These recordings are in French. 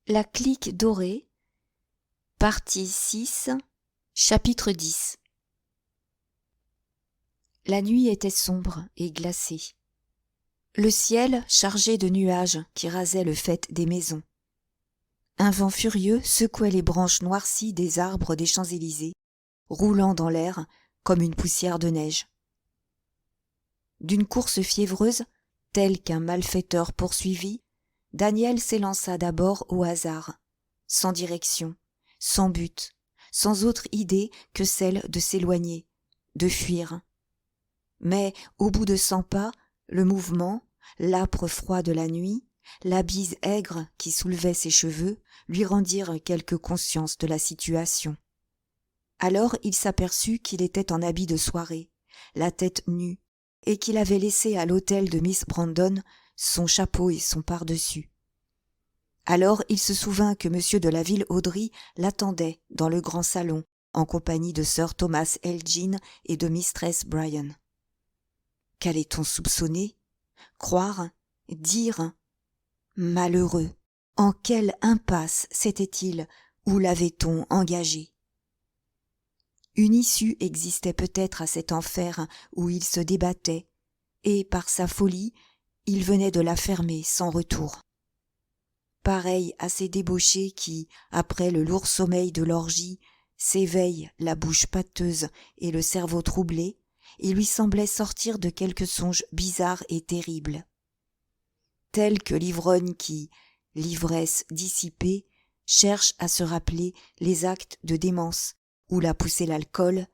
La clique dorée, partie 6, chapitre 10. La nuit était sombre et glacée. Le ciel chargé de nuages qui rasaient le faîte des maisons. Un vent furieux secouait les branches noircies des arbres des Champs-Élysées, roulant dans l'air comme une poussière de neige. D'une course fiévreuse, telle qu'un malfaiteur poursuivi, Daniel s'élança d'abord au hasard, sans direction, sans but, sans autre idée que celle de s'éloigner, de fuir. Mais au bout de 100 pas, le mouvement, l'âpre froid de la nuit, la bise aigre qui soulevait ses cheveux lui rendirent quelque conscience de la situation. Alors il s'aperçut qu'il était en habit de soirée, la tête nue, et qu'il avait laissé à l'hôtel de Miss Brandon son chapeau et son pardessus. Alors il se souvint que M. de la Ville-Audry l'attendait dans le grand salon, en compagnie de Sir Thomas Elgin et de Mistress Bryan. Qu'allait-on soupçonner, croire, dire? Malheureux, en quelle impasse s'était-il, où l'avait-on engagé? Une issue existait peut-être à cet enfer où il se débattait, et par sa folie, il venait de la fermer sans retour. Pareil à ces débauchés qui, après le lourd sommeil de l'orgie, s'éveillent la bouche pâteuse et le cerveau troublé, il lui semblait sortir de quelque songe bizarre et terrible. Tel que l'ivrogne qui, l'ivresse dissipée, cherche à se rappeler les actes de démence où l'a poussé l'alcool,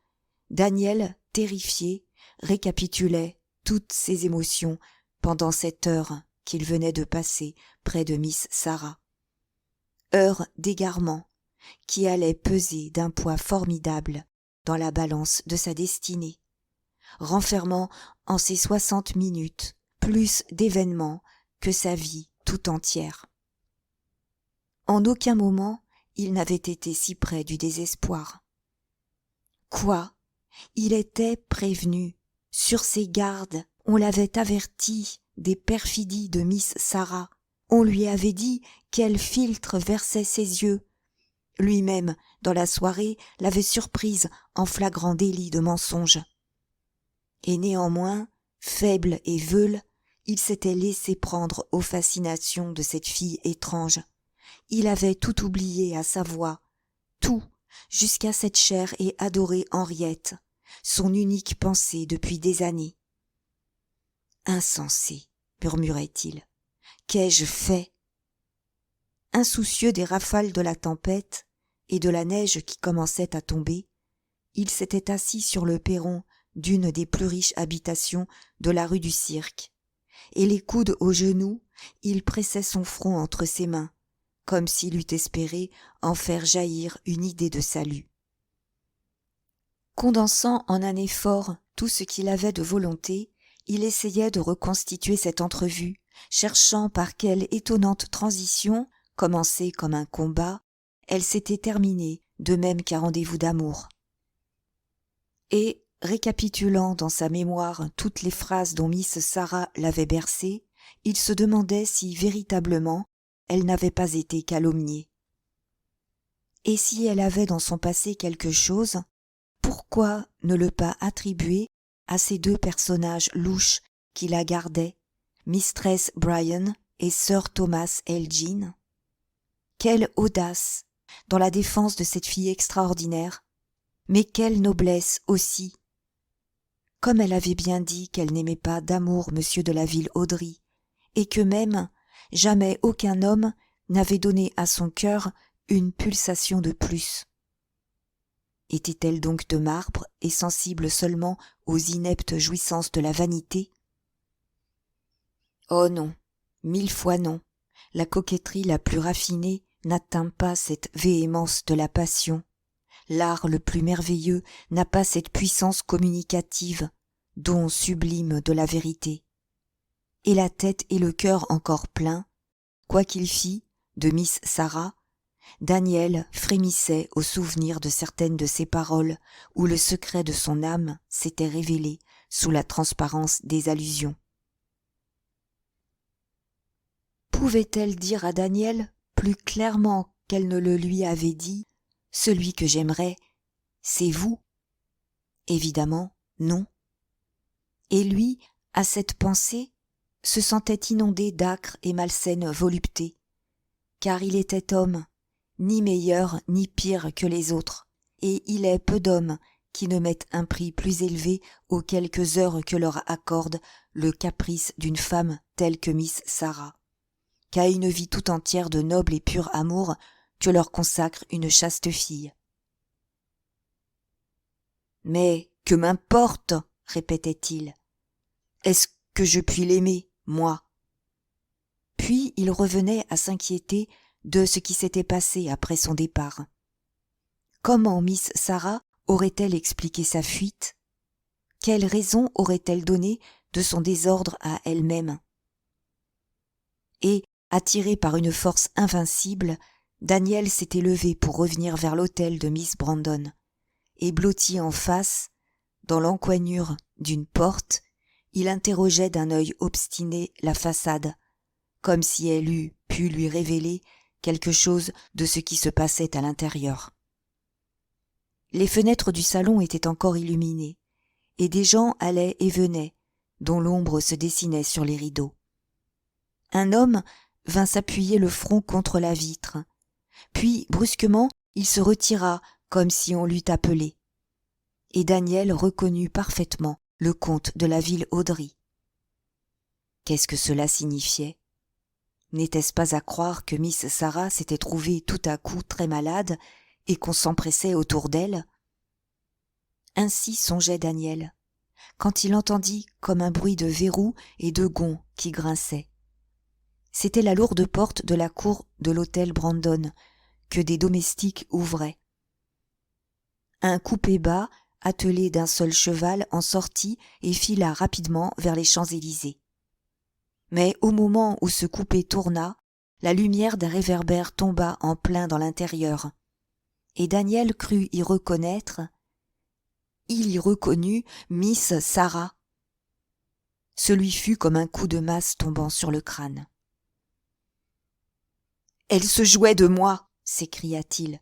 Daniel, terrifié, récapitulait toutes ses émotions pendant cette heure qu'il venait de passer près de Miss Sarah. Heure d'égarement qui allait peser d'un poids formidable dans la balance de sa destinée, renfermant en ces 60 minutes plus d'événements que sa vie tout entière. En aucun moment il n'avait été si près du désespoir. Quoi? Il était prévenu, sur ses gardes, on l'avait averti des perfidies de Miss Sarah, on lui avait dit quel philtre versait ses yeux. Lui-même, dans la soirée, l'avait surprise en flagrant délit de mensonge. Et néanmoins, faible et veule, il s'était laissé prendre aux fascinations de cette fille étrange. Il avait tout oublié à sa voix, tout, jusqu'à cette chère et adorée Henriette, son unique pensée depuis des années. Insensé, murmurait-il, qu'ai-je fait? Insoucieux des rafales de la tempête et de la neige qui commençait à tomber, il s'était assis sur le perron d'une des plus riches habitations de la rue du Cirque, et les coudes aux genoux, il pressait son front entre ses mains, comme s'il eût espéré en faire jaillir une idée de salut. Condensant en un effort tout ce qu'il avait de volonté, il essayait de reconstituer cette entrevue, cherchant par quelle étonnante transition, commencée comme un combat, elle s'était terminée de même qu'un rendez-vous d'amour. Et, récapitulant dans sa mémoire toutes les phrases dont Miss Sarah l'avait bercé, il se demandait si véritablement elle n'avait pas été calomniée. Et si elle avait dans son passé quelque chose, pourquoi ne le pas attribuer à ces deux personnages louches qui la gardaient, Mistress Bryan et Sir Thomas Elgin? Quelle audace dans la défense de cette fille extraordinaire, mais quelle noblesse aussi! Comme elle avait bien dit qu'elle n'aimait pas d'amour M. de la Ville-Audry, et que même jamais aucun homme n'avait donné à son cœur une pulsation de plus. Était-elle donc de marbre et sensible seulement aux ineptes jouissances de la vanité? Oh non, 1000 fois non, la coquetterie la plus raffinée n'atteint pas cette véhémence de la passion, l'art le plus merveilleux n'a pas cette puissance communicative, don sublime de la vérité. Et la tête et le cœur encore pleins, quoi qu'il fît, de Miss Sarah, Daniel frémissait au souvenir de certaines de ses paroles où le secret de son âme s'était révélé sous la transparence des allusions. Pouvait-elle dire à Daniel plus clairement qu'elle ne le lui avait dit, « Celui que j'aimerais, c'est vous ». Évidemment, non. Et lui, à cette pensée, se sentait inondé d'âcre et malsaine volupté, car il était homme, ni meilleur ni pire que les autres, et il est peu d'hommes qui ne mettent un prix plus élevé aux quelques heures que leur accorde le caprice d'une femme telle que Miss Sarah, qu'à une vie tout entière de noble et pur amour que leur consacre une chaste fille. « Mais que m'importe, répétait-il, est-ce que je puis l'aimer, moi ?» Puis il revenait à s'inquiéter de ce qui s'était passé après son départ. Comment Miss Sarah aurait-elle expliqué sa fuite? Quelle raison aurait-elle donné de son désordre à elle-même? Et, attiré par une force invincible, Daniel s'était levé pour revenir vers l'hôtel de Miss Brandon, et blotti en face, dans l'encoignure d'une porte, il interrogeait d'un œil obstiné la façade, comme si elle eût pu lui révéler quelque chose de ce qui se passait à l'intérieur. Les fenêtres du salon étaient encore illuminées, et des gens allaient et venaient, dont l'ombre se dessinait sur les rideaux. Un homme vint s'appuyer le front contre la vitre, puis brusquement il se retira comme si on l'eût appelé, et Daniel reconnut parfaitement le comte de la ville Audry. Qu'est-ce que cela signifiait? N'était-ce pas à croire que Miss Sarah s'était trouvée tout à coup très malade et qu'on s'empressait autour d'elle? Ainsi songeait Daniel, quand il entendit comme un bruit de verrous et de gonds qui grinçaient. C'était la lourde porte de la cour de l'hôtel Brandon que des domestiques ouvraient. Un coupé bas, attelé d'un seul cheval, en sortit et fila rapidement vers les Champs-Élysées. Mais au moment où ce coupé tourna, la lumière d'un réverbère tomba en plein dans l'intérieur, et Daniel crut y reconnaître, il y reconnut Miss Sarah. Ce lui fut comme un coup de masse tombant sur le crâne. « Elle se jouait de moi !» s'écria-t-il,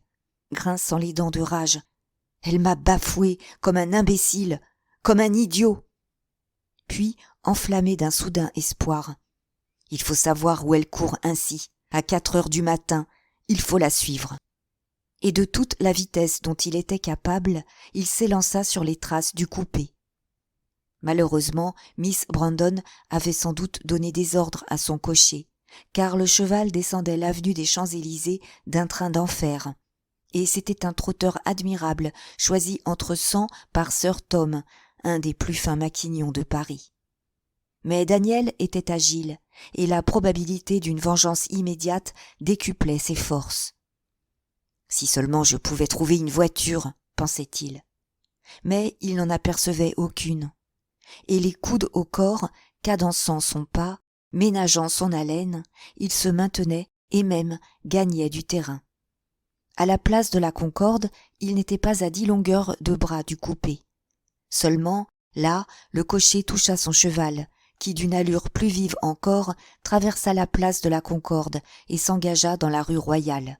grinçant les dents de rage. « Elle m'a bafoué comme un imbécile, comme un idiot !» Puis, enflammé d'un soudain espoir, « Il faut savoir où elle court ainsi, à 4 heures du matin, il faut la suivre. » Et de toute la vitesse dont il était capable, il s'élança sur les traces du coupé. Malheureusement, Miss Brandon avait sans doute donné des ordres à son cocher, car le cheval descendait l'avenue des Champs-Élysées d'un train d'enfer, et c'était un trotteur admirable, choisi entre 100 par Sir Tom, un des plus fins maquignons de Paris. Mais Daniel était agile, et la probabilité d'une vengeance immédiate décuplait ses forces. « Si seulement je pouvais trouver une voiture, » pensait-il. Mais il n'en apercevait aucune, et les coudes au corps, cadençant son pas, ménageant son haleine, il se maintenait et même gagnait du terrain. À la place de la Concorde, il n'était pas à 10 longueurs de bras du coupé. Seulement, là, le cocher toucha son cheval, qui d'une allure plus vive encore traversa la place de la Concorde et s'engagea dans la rue Royale.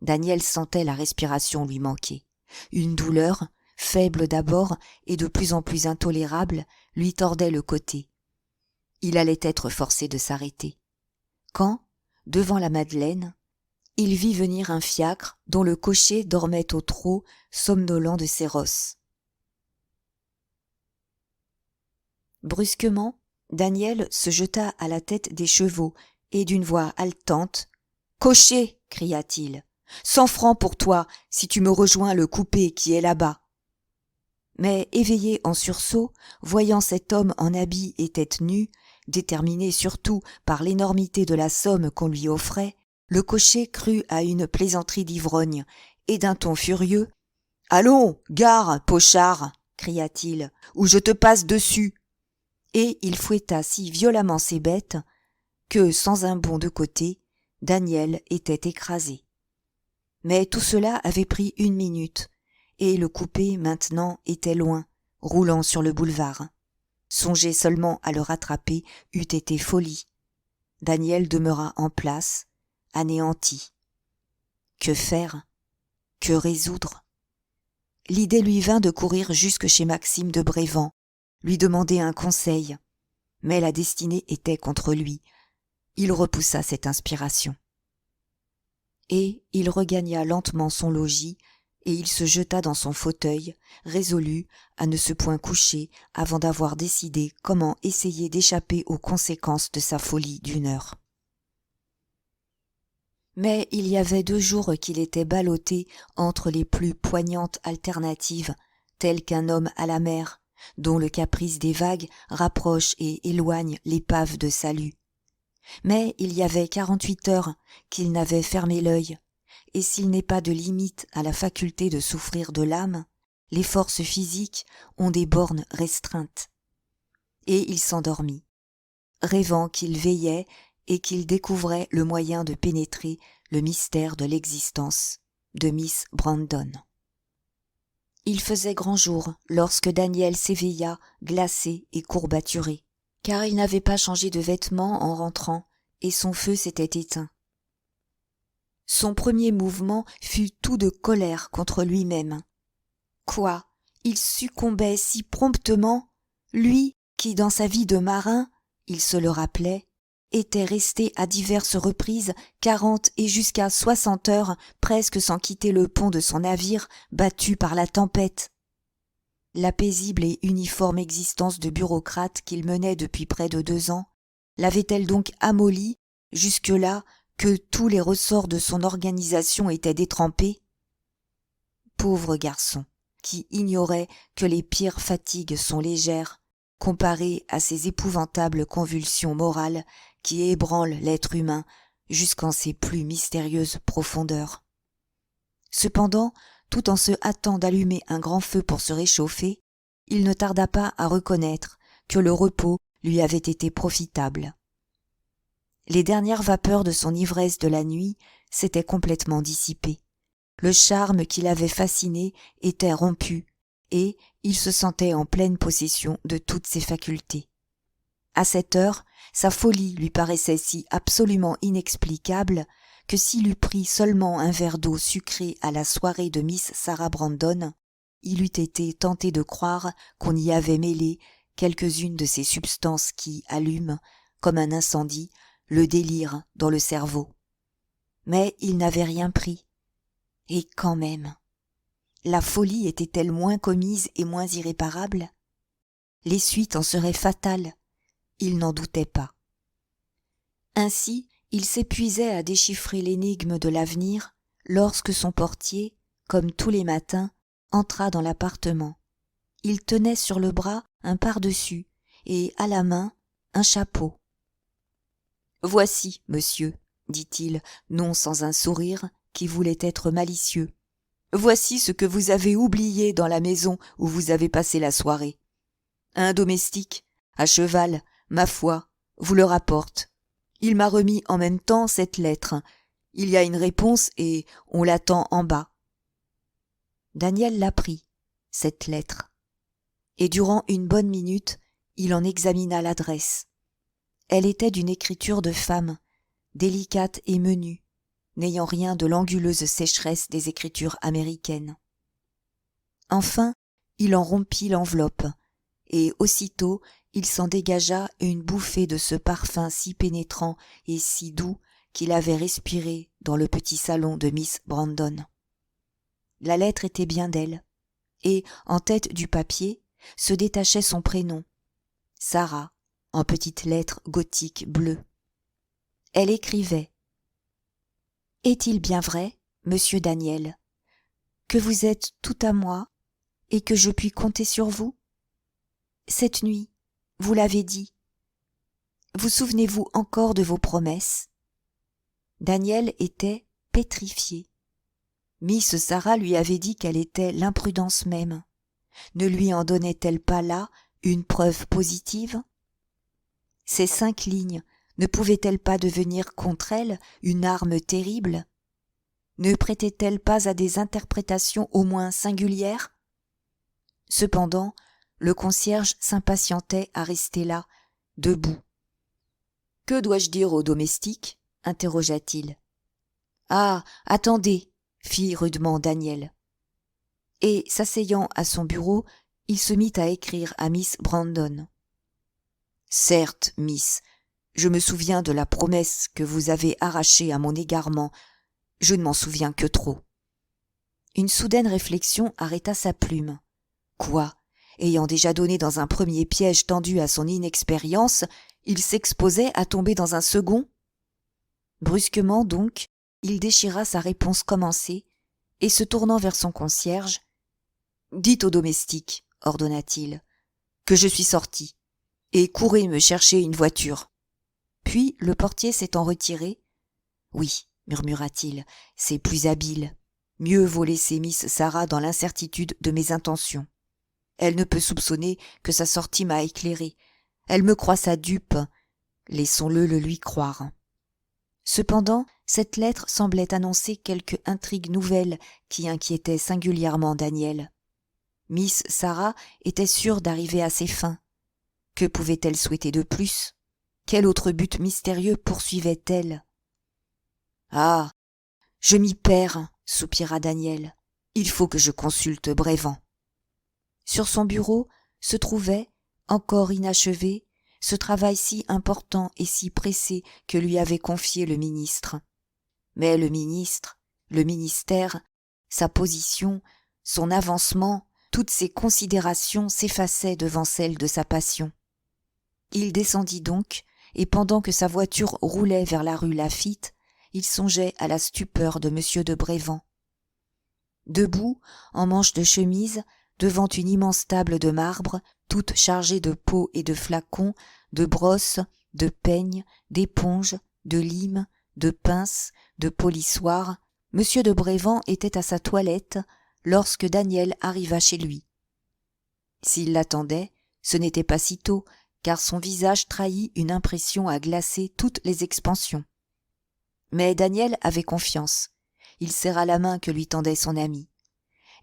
Daniel sentait la respiration lui manquer. Une douleur, faible d'abord et de plus en plus intolérable, lui tordait le côté. Il allait être forcé de s'arrêter. Quand, devant la Madeleine, il vit venir un fiacre dont le cocher dormait au trot, somnolent de ses rosses. Brusquement, Daniel se jeta à la tête des chevaux et d'une voix haletante, « Cocher !» cria-t-il. « 100 francs pour toi si tu me rejoins le coupé qui est là-bas. » Mais éveillé en sursaut, voyant cet homme en habit et tête nue, déterminé surtout par l'énormité de la somme qu'on lui offrait, le cocher crut à une plaisanterie d'ivrogne, et d'un ton furieux, « Allons, gare, pochard !» cria-t-il, « ou je te passe dessus !» Et il fouetta si violemment ses bêtes que, sans un bond de côté, Daniel était écrasé. Mais tout cela avait pris 1 minute, et le coupé maintenant était loin, roulant sur le boulevard. Songer seulement à le rattraper eût été folie. Daniel demeura en place, anéanti. Que faire? Que résoudre? L'idée lui vint de courir jusque chez Maxime de Brévand, lui demander un conseil. Mais la destinée était contre lui. Il repoussa cette inspiration. Et il regagna lentement son logis, et il se jeta dans son fauteuil, résolu à ne se point coucher avant d'avoir décidé comment essayer d'échapper aux conséquences de sa folie d'une heure. Mais il y avait 2 jours qu'il était ballotté entre les plus poignantes alternatives, telles qu'un homme à la mer, dont le caprice des vagues rapproche et éloigne l'épave de salut. Mais il y avait 48 heures qu'il n'avait fermé l'œil, et s'il n'est pas de limite à la faculté de souffrir de l'âme, les forces physiques ont des bornes restreintes. Et il s'endormit, rêvant qu'il veillait et qu'il découvrait le moyen de pénétrer le mystère de l'existence de Miss Brandon. Il faisait grand jour lorsque Daniel s'éveilla, glacé et courbaturé, car il n'avait pas changé de vêtements en rentrant, et son feu s'était éteint. Son premier mouvement fut tout de colère contre lui-même. Quoi, il succombait si promptement, lui qui, dans sa vie de marin, il se le rappelait, était resté à diverses reprises 40 et jusqu'à 60 heures presque sans quitter le pont de son navire battu par la tempête. La paisible et uniforme existence de bureaucrate qu'il menait depuis près de 2 ans l'avait-elle donc amolli jusque-là que tous les ressorts de son organisation étaient détrempés? Pauvre garçon, qui ignorait que les pires fatigues sont légères comparées à ces épouvantables convulsions morales qui ébranlent l'être humain jusqu'en ses plus mystérieuses profondeurs. Cependant, tout en se hâtant d'allumer un grand feu pour se réchauffer, il ne tarda pas à reconnaître que le repos lui avait été profitable. Les dernières vapeurs de son ivresse de la nuit s'étaient complètement dissipées. Le charme qui l'avait fasciné était rompu, et il se sentait en pleine possession de toutes ses facultés. À cette heure, sa folie lui paraissait si absolument inexplicable que s'il eût pris seulement un verre d'eau sucrée à la soirée de Miss Sarah Brandon, il eût été tenté de croire qu'on y avait mêlé quelques-unes de ces substances qui allument, comme un incendie, le délire dans le cerveau. Mais il n'avait rien pris. Et quand même, la folie était-elle moins commise et moins irréparable? Les suites en seraient fatales, il n'en doutait pas. Ainsi, il s'épuisait à déchiffrer l'énigme de l'avenir lorsque son portier, comme tous les matins, entra dans l'appartement. Il tenait sur le bras un pardessus et à la main un chapeau. « Voici, monsieur, dit-il, non sans un sourire qui voulait être malicieux. Voici ce que vous avez oublié dans la maison où vous avez passé la soirée. Un domestique, à cheval, ma foi, vous le rapporte. Il m'a remis en même temps cette lettre. Il y a une réponse et on l'attend en bas. » Daniel la prit, cette lettre, et durant une bonne minute, il en examina l'adresse. Elle était d'une écriture de femme, délicate et menue, n'ayant rien de l'anguleuse sécheresse des écritures américaines. Enfin, il en rompit l'enveloppe, et aussitôt il s'en dégagea une bouffée de ce parfum si pénétrant et si doux qu'il avait respiré dans le petit salon de Miss Brandon. La lettre était bien d'elle, et en tête du papier se détachait son prénom, Sarah, en petites lettres gothiques bleues. Elle écrivait: « Est-il bien vrai, monsieur Daniel, que vous êtes tout à moi et que je puis compter sur vous? Cette nuit, vous l'avez dit. Vous souvenez-vous encore de vos promesses? » Daniel était pétrifié. Miss Sarah lui avait dit qu'elle était l'imprudence même. Ne lui en donnait-elle pas là une preuve positive? Ces 5 lignes ne pouvaient-elles pas devenir contre elle une arme terrible? Ne prêtaient-elles pas à des interprétations au moins singulières? Cependant, le concierge s'impatientait à rester là, debout. « Que dois-je dire au domestique ?» interrogea-t-il. Ah, attendez, fit rudement Daniel. Et, s'asseyant à son bureau, il se mit à écrire à Miss Brandon. Certes, Miss, je me souviens de la promesse que vous avez arrachée à mon égarement. Je ne m'en souviens que trop. Une soudaine réflexion arrêta sa plume. Quoi? Ayant déjà donné dans un premier piège tendu à son inexpérience, il s'exposait à tomber dans un second? Brusquement donc, il déchira sa réponse commencée, et se tournant vers son concierge, « Dites au domestique, ordonna-t-il, que je suis sorti, et courez me chercher une voiture. » Puis, le portier s'étant retiré, « Oui, murmura-t-il, c'est plus habile. Mieux vaut laisser Miss Sarah dans l'incertitude de mes intentions. Elle ne peut soupçonner que sa sortie m'a éclairé. Elle me croit sa dupe. Laissons-le le lui croire. » Cependant, cette lettre semblait annoncer quelque intrigue nouvelle qui inquiétait singulièrement Daniel. Miss Sarah était sûre d'arriver à ses fins. Que pouvait-elle souhaiter de plus? Quel autre but mystérieux poursuivait-elle? « Ah, je m'y perds, » soupira Daniel. « Il faut que je consulte Brévan. » Sur son bureau se trouvait, encore inachevé, ce travail si important et si pressé que lui avait confié le ministre. Mais le ministre, le ministère, sa position, son avancement, toutes ces considérations s'effaçaient devant celles de sa passion. Il descendit donc, et pendant que sa voiture roulait vers la rue Laffitte, il songeait à la stupeur de M. de Brévan. Debout, en manche de chemise, devant une immense table de marbre, toute chargée de pots et de flacons, de brosses, de peignes, d'éponges, de limes, de pinces, de polissoirs, M. de Brévan était à sa toilette lorsque Daniel arriva chez lui. S'il l'attendait, ce n'était pas si tôt, car son visage trahit une impression à glacer toutes les expansions. Mais Daniel avait confiance. Il serra la main que lui tendait son ami.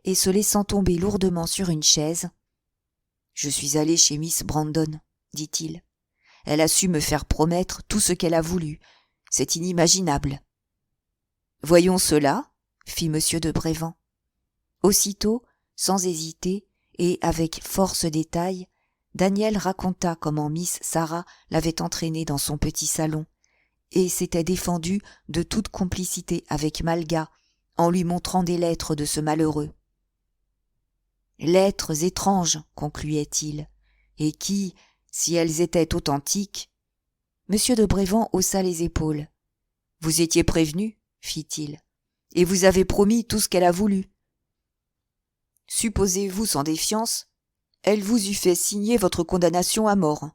Et se laissant tomber lourdement sur une chaise, « Je suis allé chez Miss Brandon, » dit-il. « Elle a su me faire promettre tout ce qu'elle a voulu. C'est inimaginable. »« Voyons cela, » fit M. de Brévan. Aussitôt, sans hésiter, et avec force détail, Daniel raconta comment Miss Sarah l'avait entraîné dans son petit salon, et s'était défendu de toute complicité avec Malga, en lui montrant des lettres de ce malheureux. Lettres étranges, concluait-il, et qui, si elles étaient authentiques... M. de Brévan haussa les épaules. « Vous étiez prévenu, » fit-il, « et vous avez promis tout ce qu'elle a voulu. Supposez-vous sans défiance, elle vous eût fait signer votre condamnation à mort. »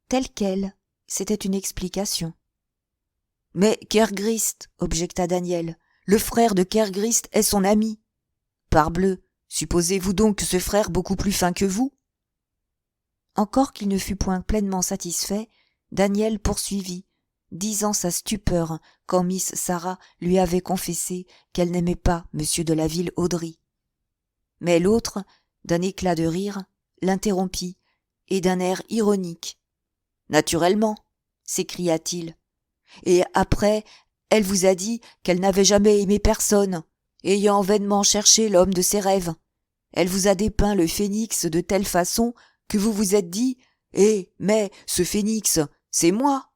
Telle quelle, c'était une explication. « Mais Kergrist, » objecta Daniel, « le frère de Kergrist est son ami. Parbleu, supposez-vous donc ce frère beaucoup plus fin que vous? » Encore qu'il ne fût point pleinement satisfait, Daniel poursuivit, disant sa stupeur quand Miss Sarah lui avait confessé qu'elle n'aimait pas M. de la Ville-Audry. Mais l'autre, d'un éclat de rire, l'interrompit, et d'un air ironique. « Naturellement, » s'écria-t-il. « Et après, elle vous a dit qu'elle n'avait jamais aimé personne, ayant vainement cherché l'homme de ses rêves. Elle vous a dépeint le phénix de telle façon que vous vous êtes dit « Eh, mais ce phénix, c'est moi !»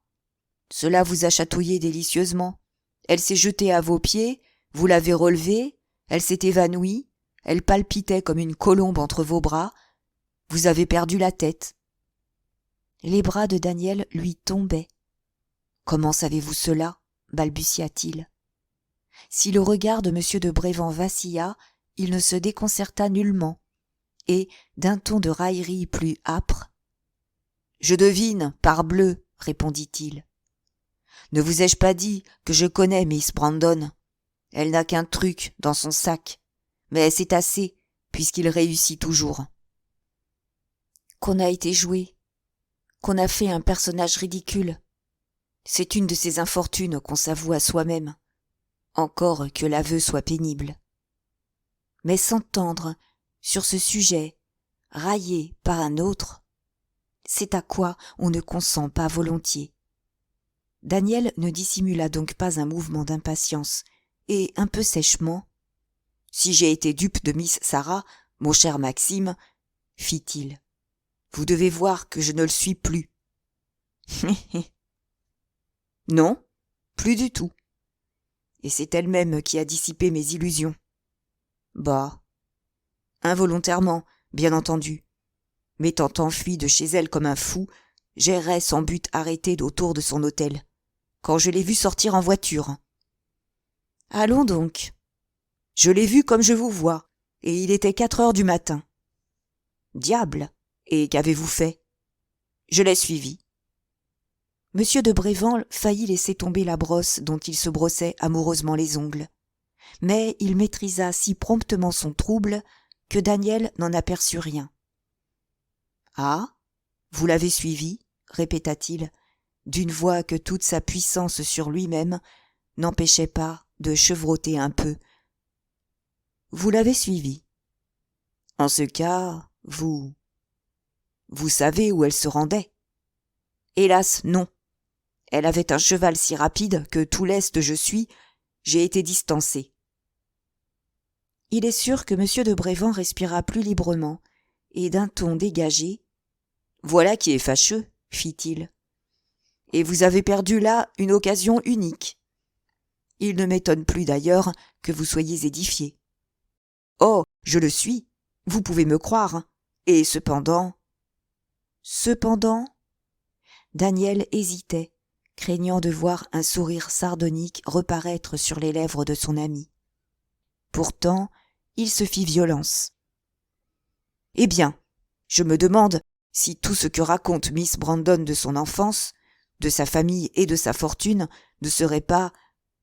Cela vous a chatouillé délicieusement. Elle s'est jetée à vos pieds, vous l'avez relevée, elle s'est évanouie, elle palpitait comme une colombe entre vos bras, vous avez perdu la tête. Les bras de Daniel lui tombaient. « Comment savez-vous cela ?» balbutia-t-il. Si le regard de M. de Brévan vacilla, il ne se déconcerta nullement, et, d'un ton de raillerie plus âpre, « Je devine, parbleu, » répondit-il. « Ne vous ai-je pas dit que je connais Miss Brandon? Elle n'a qu'un truc dans son sac, mais c'est assez, puisqu'il réussit toujours. » Qu'on a été joué, qu'on a fait un personnage ridicule, c'est une de ces infortunes qu'on s'avoue à soi-même, encore que l'aveu soit pénible. Mais s'entendre sur ce sujet, raillé par un autre, c'est à quoi on ne consent pas volontiers. Daniel ne dissimula donc pas un mouvement d'impatience, et un peu sèchement « Si j'ai été dupe de Miss Sarah, mon cher Maxime, fit-il, vous devez voir que je ne le suis plus. » Non, plus du tout. Et c'est elle-même qui a dissipé mes illusions. Bah, involontairement, bien entendu. M'étant enfui de chez elle comme un fou, j'errais sans but arrêté autour de son hôtel, quand je l'ai vue sortir en voiture. Allons donc. Je l'ai vue comme je vous vois, et il était 4 heures du matin. Diable, et qu'avez-vous fait? Je l'ai suivie. Monsieur de Brévan faillit laisser tomber la brosse dont il se brossait amoureusement les ongles. Mais il maîtrisa si promptement son trouble que Daniel n'en aperçut rien. « Ah, vous l'avez suivi ?» répéta-t-il, d'une voix que toute sa puissance sur lui-même n'empêchait pas de chevrotter un peu. « Vous l'avez suivi. En ce cas, vous savez où elle se rendait. Hélas, non. Elle avait un cheval si rapide que tout leste je suis, j'ai été distancé. » Il est sûr que M. de Brévan respira plus librement, et d'un ton dégagé. « Voilà qui est fâcheux, fit-il. Et vous avez perdu là une occasion unique. Il ne m'étonne plus d'ailleurs que vous soyez édifié. Oh, je le suis, vous pouvez me croire, et cependant... » Cependant, Daniel hésitait, craignant de voir un sourire sardonique reparaître sur les lèvres de son ami. Pourtant, il se fit violence. « Eh bien, je me demande si tout ce que raconte Miss Brandon de son enfance, de sa famille et de sa fortune ne serait pas,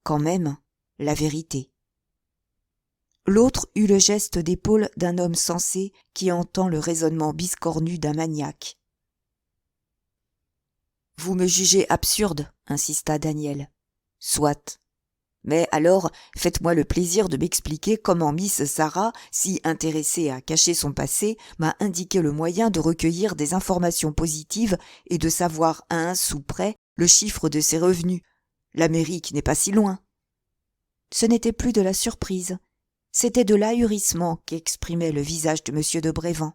quand même, la vérité. » L'autre eut le geste d'épaule d'un homme sensé qui entend le raisonnement biscornu d'un maniaque. « Vous me jugez absurde, insista Daniel. Soit. Mais alors, faites-moi le plaisir de m'expliquer comment Miss Sarah, si intéressée à cacher son passé, m'a indiqué le moyen de recueillir des informations positives et de savoir à un sou près le chiffre de ses revenus. L'Amérique n'est pas si loin. » Ce n'était plus de la surprise, c'était de l'ahurissement qu'exprimait le visage de M. de Brévan.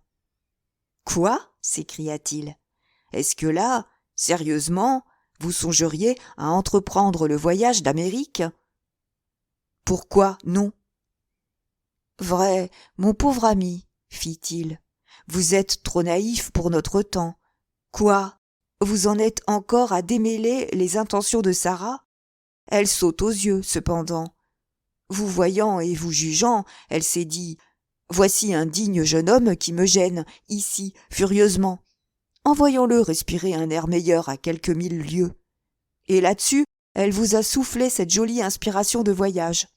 « Quoi ?» s'écria-t-il. « Est-ce que là, sérieusement, vous songeriez à entreprendre le voyage d'Amérique ? » « Pourquoi non ?»« Vrai, mon pauvre ami, fit-il, vous êtes trop naïf pour notre temps. Quoi ? Vous en êtes encore à démêler les intentions de Sarah ? Elle saute aux yeux, cependant. Vous voyant et vous jugeant, elle s'est dit « Voici un digne jeune homme qui me gêne, ici, furieusement. Envoyons-le respirer un air meilleur à quelques 1000 lieues. » Et là-dessus, elle vous a soufflé cette jolie inspiration de voyage.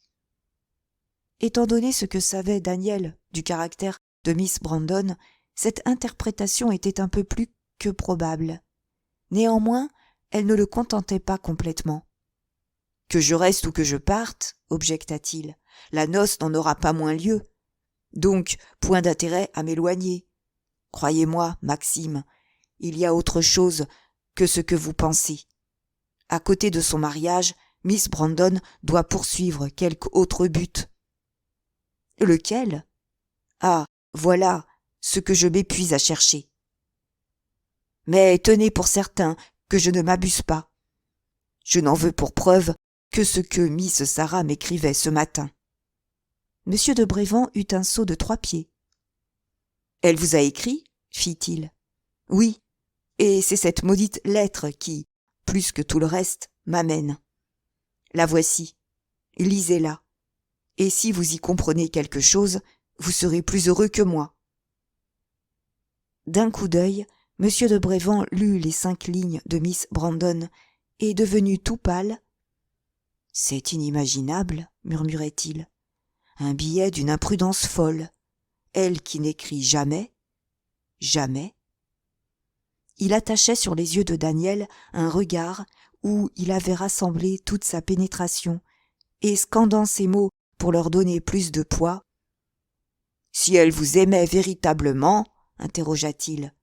Étant donné ce que savait Daniel du caractère de Miss Brandon, cette interprétation était un peu plus que probable. Néanmoins, elle ne le contentait pas complètement. « Que je reste ou que je parte, objecta-t-il, la noce n'en aura pas moins lieu. Donc, point d'intérêt à m'éloigner. Croyez-moi, Maxime, il y a autre chose que ce que vous pensez. À côté de son mariage, Miss Brandon doit poursuivre quelque autre but. » « Lequel ? Ah, voilà ce que je m'épuise à chercher. Mais tenez pour certain que je ne m'abuse pas. Je n'en veux pour preuve que ce que Miss Sarah m'écrivait ce matin. » Monsieur de Brévan eut un saut de 3 pieds. « Elle vous a écrit ? » fit-il. « Oui, et c'est cette maudite lettre qui, plus que tout le reste, m'amène. La voici. Lisez-la. Et si vous y comprenez quelque chose, vous serez plus heureux que moi. » D'un coup d'œil, M. de Brévan lut les 5 lignes de Miss Brandon, et devenu tout pâle, « C'est inimaginable, murmurait-il. Un billet d'une imprudence folle. Elle qui n'écrit jamais. Jamais. » Il attachait sur les yeux de Daniel un regard où il avait rassemblé toute sa pénétration, et scandant ces mots pour leur donner plus de poids. « Si elle vous aimait véritablement, interrogea-t-il,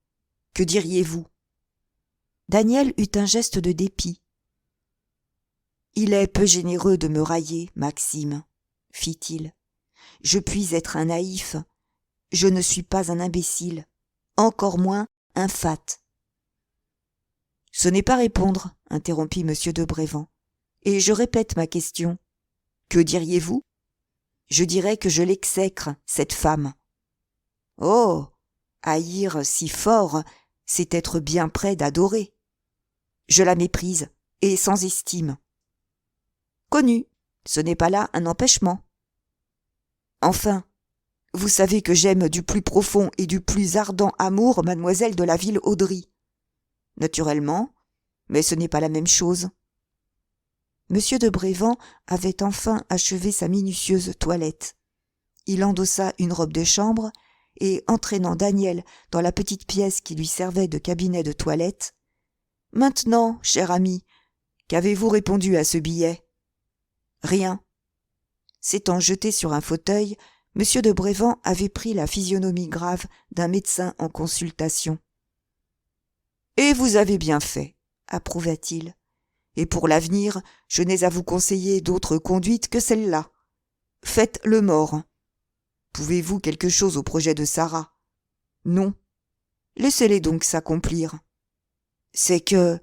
que diriez-vous » Daniel eut un geste de dépit. Il est peu généreux de me railler, Maxime, fit-il. Je puis être un naïf. Je ne suis pas un imbécile, encore moins un fat. Ce n'est pas répondre, interrompit M. de Brévand. Et je répète ma question. Que diriez-vous? Je dirais que je l'exècre, cette femme. Oh, haïr si fort, c'est être bien près d'adorer. Je la méprise, et sans estime. Connu, ce n'est pas là un empêchement. Enfin, vous savez que j'aime du plus profond et du plus ardent amour mademoiselle de la Ville-Audry. Naturellement, mais ce n'est pas la même chose. Monsieur de Brévand avait enfin achevé sa minutieuse toilette. Il endossa une robe de chambre et, entraînant Daniel dans la petite pièce qui lui servait de cabinet de toilette, « Maintenant, cher ami, qu'avez-vous répondu à ce billet ?»« Rien. » S'étant jeté sur un fauteuil, Monsieur de Brévand avait pris la physionomie grave d'un médecin en consultation. « Et vous avez bien fait, » approuva-t-il. « Et pour l'avenir, je n'ai à vous conseiller d'autre conduite que celle-là. Faites le mort. Pouvez-vous quelque chose au projet de Sarah? Non. Laissez-les donc s'accomplir. C'est que...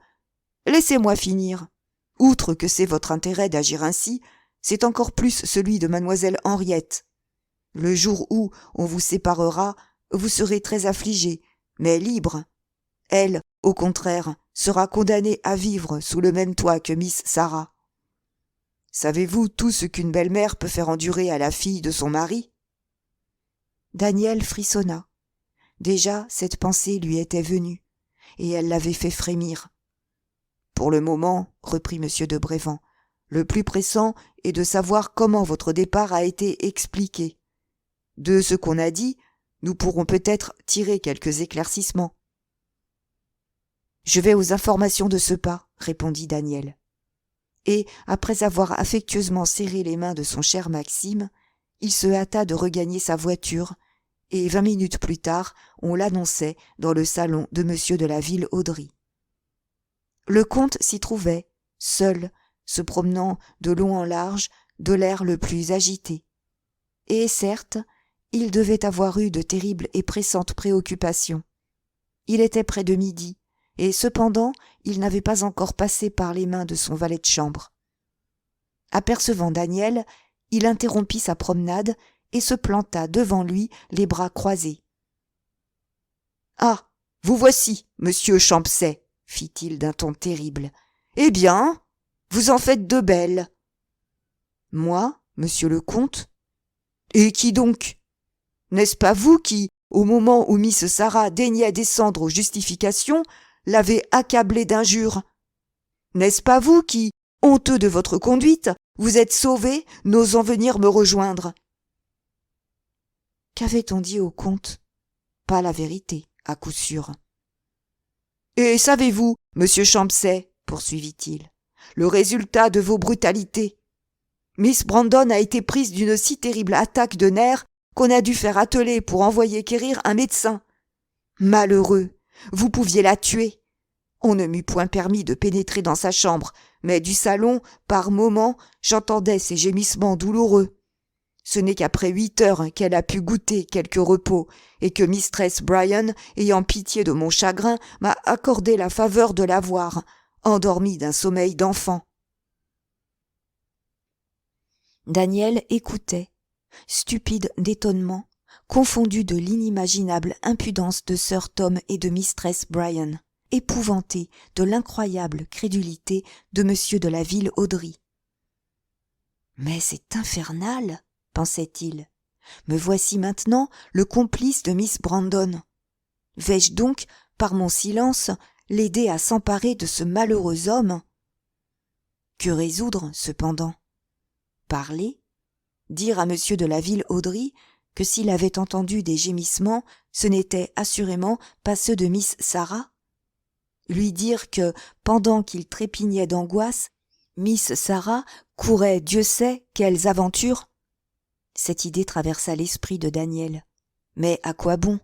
Laissez-moi finir. Outre que c'est votre intérêt d'agir ainsi, c'est encore plus celui de mademoiselle Henriette. Le jour où on vous séparera, vous serez très affligé, mais libre. Elle, au contraire, sera condamnée à vivre sous le même toit que Miss Sarah. Savez-vous tout ce qu'une belle-mère peut faire endurer à la fille de son mari? Daniel frissonna. Déjà cette pensée lui était venue, et elle l'avait fait frémir. Pour le moment, reprit M. de Brévand, le plus pressant est de savoir comment votre départ a été expliqué. De ce qu'on a dit, nous pourrons peut-être tirer quelques éclaircissements. Je vais aux informations de ce pas, répondit Daniel. Et, après avoir affectueusement serré les mains de son cher Maxime, il se hâta de regagner sa voiture, et 20 minutes plus tard, on l'annonçait dans le salon de M. de la Ville-Audry. Le comte s'y trouvait, seul, se promenant de long en large, de l'air le plus agité. Et certes, il devait avoir eu de terribles et pressantes préoccupations. Il était près de midi, et cependant il n'avait pas encore passé par les mains de son valet de chambre. Apercevant Daniel, il interrompit sa promenade et se planta devant lui, les bras croisés. « Ah, vous voici, monsieur Champcet, fit-il d'un ton terrible. « Eh bien, vous en faites de belles. »« Moi, monsieur le comte ? Et qui donc ? N'est-ce pas vous qui, au moment où Miss Sarah daignait descendre aux justifications, l'avez accablée d'injures? N'est-ce pas vous qui, honteux de votre conduite, vous êtes sauvé, n'osant venir me rejoindre ?» Qu'avait-on dit au comte? Pas la vérité, à coup sûr. « Et savez-vous, monsieur Champcet, poursuivit-il, le résultat de vos brutalités? Miss Brandon a été prise d'une si terrible attaque de nerfs qu'on a dû faire atteler pour envoyer quérir un médecin. Malheureux, vous pouviez la tuer. On ne m'eût point permis de pénétrer dans sa chambre, mais du salon, par moments, j'entendais ses gémissements douloureux. Ce n'est qu'après 8 heures qu'elle a pu goûter quelque repos, et que mistress Bryan, ayant pitié de mon chagrin, m'a accordé la faveur de la voir, endormie d'un sommeil d'enfant. » Daniel écoutait, stupide d'étonnement, confondu de l'inimaginable impudence de Sir Tom et de mistress Bryan, épouvanté de l'incroyable crédulité de M. de la Ville-Audry. « Mais c'est infernal !» pensait-il. « Me voici maintenant le complice de Miss Brandon. Vais-je donc, par mon silence, l'aider à s'emparer de ce malheureux homme? Que résoudre, cependant? Parler? Dire à M. de la Ville-Audry que s'il avait entendu des gémissements, ce n'étaient assurément pas ceux de Miss Sarah? Lui dire que, pendant qu'il trépignait d'angoisse, Miss Sarah courait Dieu sait quelles aventures? Cette idée traversa l'esprit de Daniel. Mais à quoi bon?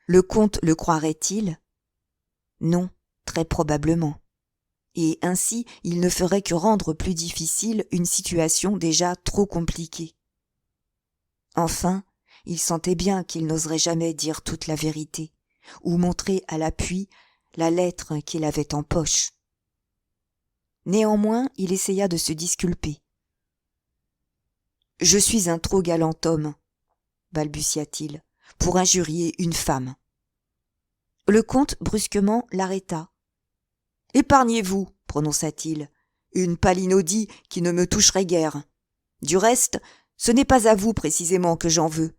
Le comte le croirait-il? Non, très probablement. et ainsi il ne ferait que rendre plus difficile une situation déjà trop compliquée. Enfin, il sentait bien qu'il n'oserait jamais dire toute la vérité, ou montrer à l'appui la lettre qu'il avait en poche. Néanmoins, il essaya de se disculper. « Je suis un trop galant homme, balbutia-t-il, pour injurier une femme. » Le comte brusquement l'arrêta. « Épargnez-vous, prononça-t-il, une palinodie qui ne me toucherait guère. Du reste, ce n'est pas à vous précisément que j'en veux.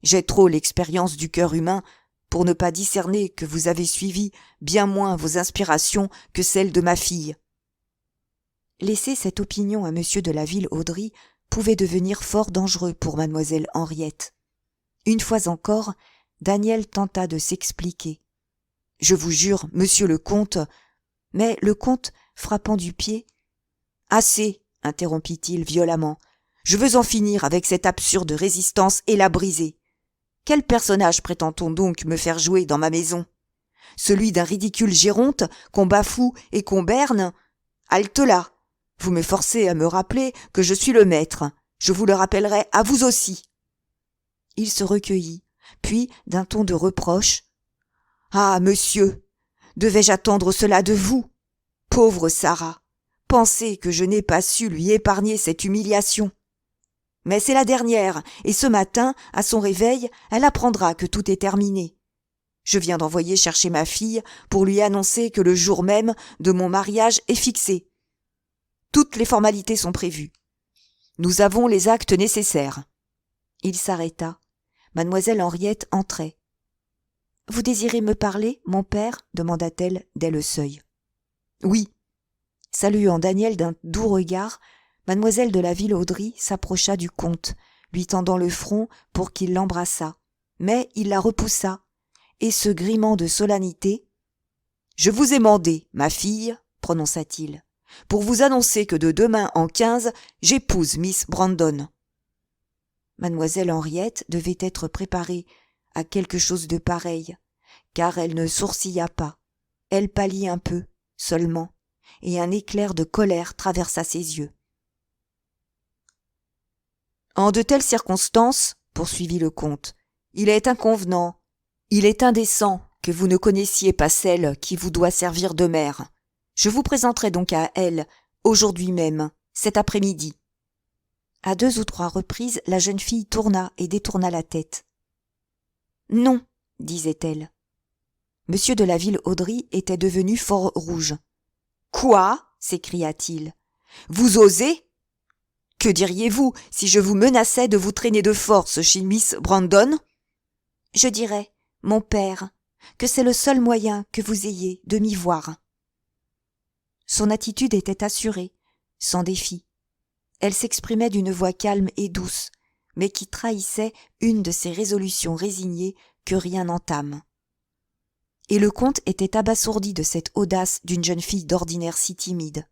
J'ai trop l'expérience du cœur humain pour ne pas discerner que vous avez suivi bien moins vos inspirations que celles de ma fille. » Laisser cette opinion à monsieur de la Ville-Audry pouvait devenir fort dangereux pour mademoiselle Henriette. Une fois encore, Daniel tenta de s'expliquer. « Je vous jure, monsieur le comte... » Mais le comte, frappant du pied... « Assez, interrompit-il violemment. Je veux en finir avec cette absurde résistance et la briser. Quel personnage prétend-on donc me faire jouer dans ma maison? Celui d'un ridicule géronte qu'on bafoue et qu'on berne? Halte là! Vous me forcez à me rappeler que je suis le maître. Je vous le rappellerai à vous aussi. » Il se recueillit, puis, d'un ton de reproche, « Ah, monsieur, devais-je attendre cela de vous? Pauvre Sarah, pensez que je n'ai pas su lui épargner cette humiliation. Mais c'est la dernière, et ce matin, à son réveil, elle apprendra que tout est terminé. Je viens d'envoyer chercher ma fille pour lui annoncer que le jour même de mon mariage est fixé. Toutes les formalités sont prévues. Nous avons les actes nécessaires. » Il s'arrêta. Mademoiselle Henriette entrait. « Vous désirez me parler, mon père ?» demanda-t-elle dès le seuil. « Oui. » Saluant Daniel d'un doux regard, mademoiselle de la Ville-Audry s'approcha du comte, lui tendant le front pour qu'il l'embrassât. Mais il la repoussa, et se grimant de solennité, « Je vous ai mandé, ma fille, prononça-t-il, pour vous annoncer que de demain en 15, j'épouse Miss Brandon. » Mademoiselle Henriette devait être préparée à quelque chose de pareil, car elle ne sourcilla pas. Elle pâlit un peu, seulement, et un éclair de colère traversa ses yeux. « En de telles circonstances, poursuivit le comte, il est inconvenant, il est indécent que vous ne connaissiez pas celle qui vous doit servir de mère. Je vous présenterai donc à elle, aujourd'hui même, cet après-midi. » À 2 ou 3 reprises, la jeune fille tourna et détourna la tête. « Non, disait-elle. » Monsieur de la Ville-Audry était devenu fort rouge. « Quoi ?» s'écria-t-il. « Vous osez ? Que diriez-vous si je vous menaçais de vous traîner de force chez Miss Brandon ? » « Je dirais, mon père, que c'est le seul moyen que vous ayez de m'y voir. » Son attitude était assurée, sans défi. Elle s'exprimait d'une voix calme et douce, mais qui trahissait une de ces résolutions résignées que rien n'entame. Et le comte était abasourdi de cette audace d'une jeune fille d'ordinaire si timide.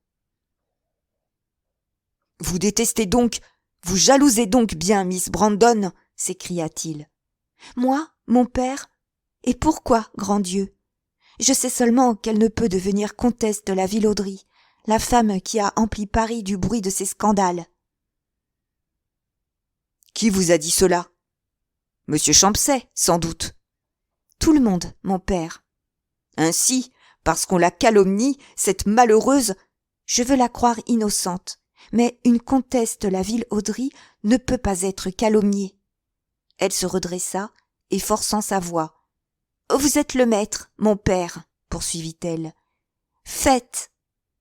« Vous détestez donc, vous jalousez donc bien Miss Brandon ?» s'écria-t-il. « Moi, mon père ? Et pourquoi, grand Dieu ? Je sais seulement qu'elle ne peut devenir comtesse de la Ville-Audry, la femme qui a empli Paris du bruit de ses scandales. » « Qui vous a dit cela ? Monsieur Champsay, sans doute. »« Tout le monde, mon père. »« Ainsi, parce qu'on la calomnie, cette malheureuse... » « Je veux la croire innocente, mais une comtesse de la Ville-Audry ne peut pas être calomniée. » Elle se redressa et forçant sa voix. « Vous êtes le maître, mon père, » poursuivit-elle. « Faites.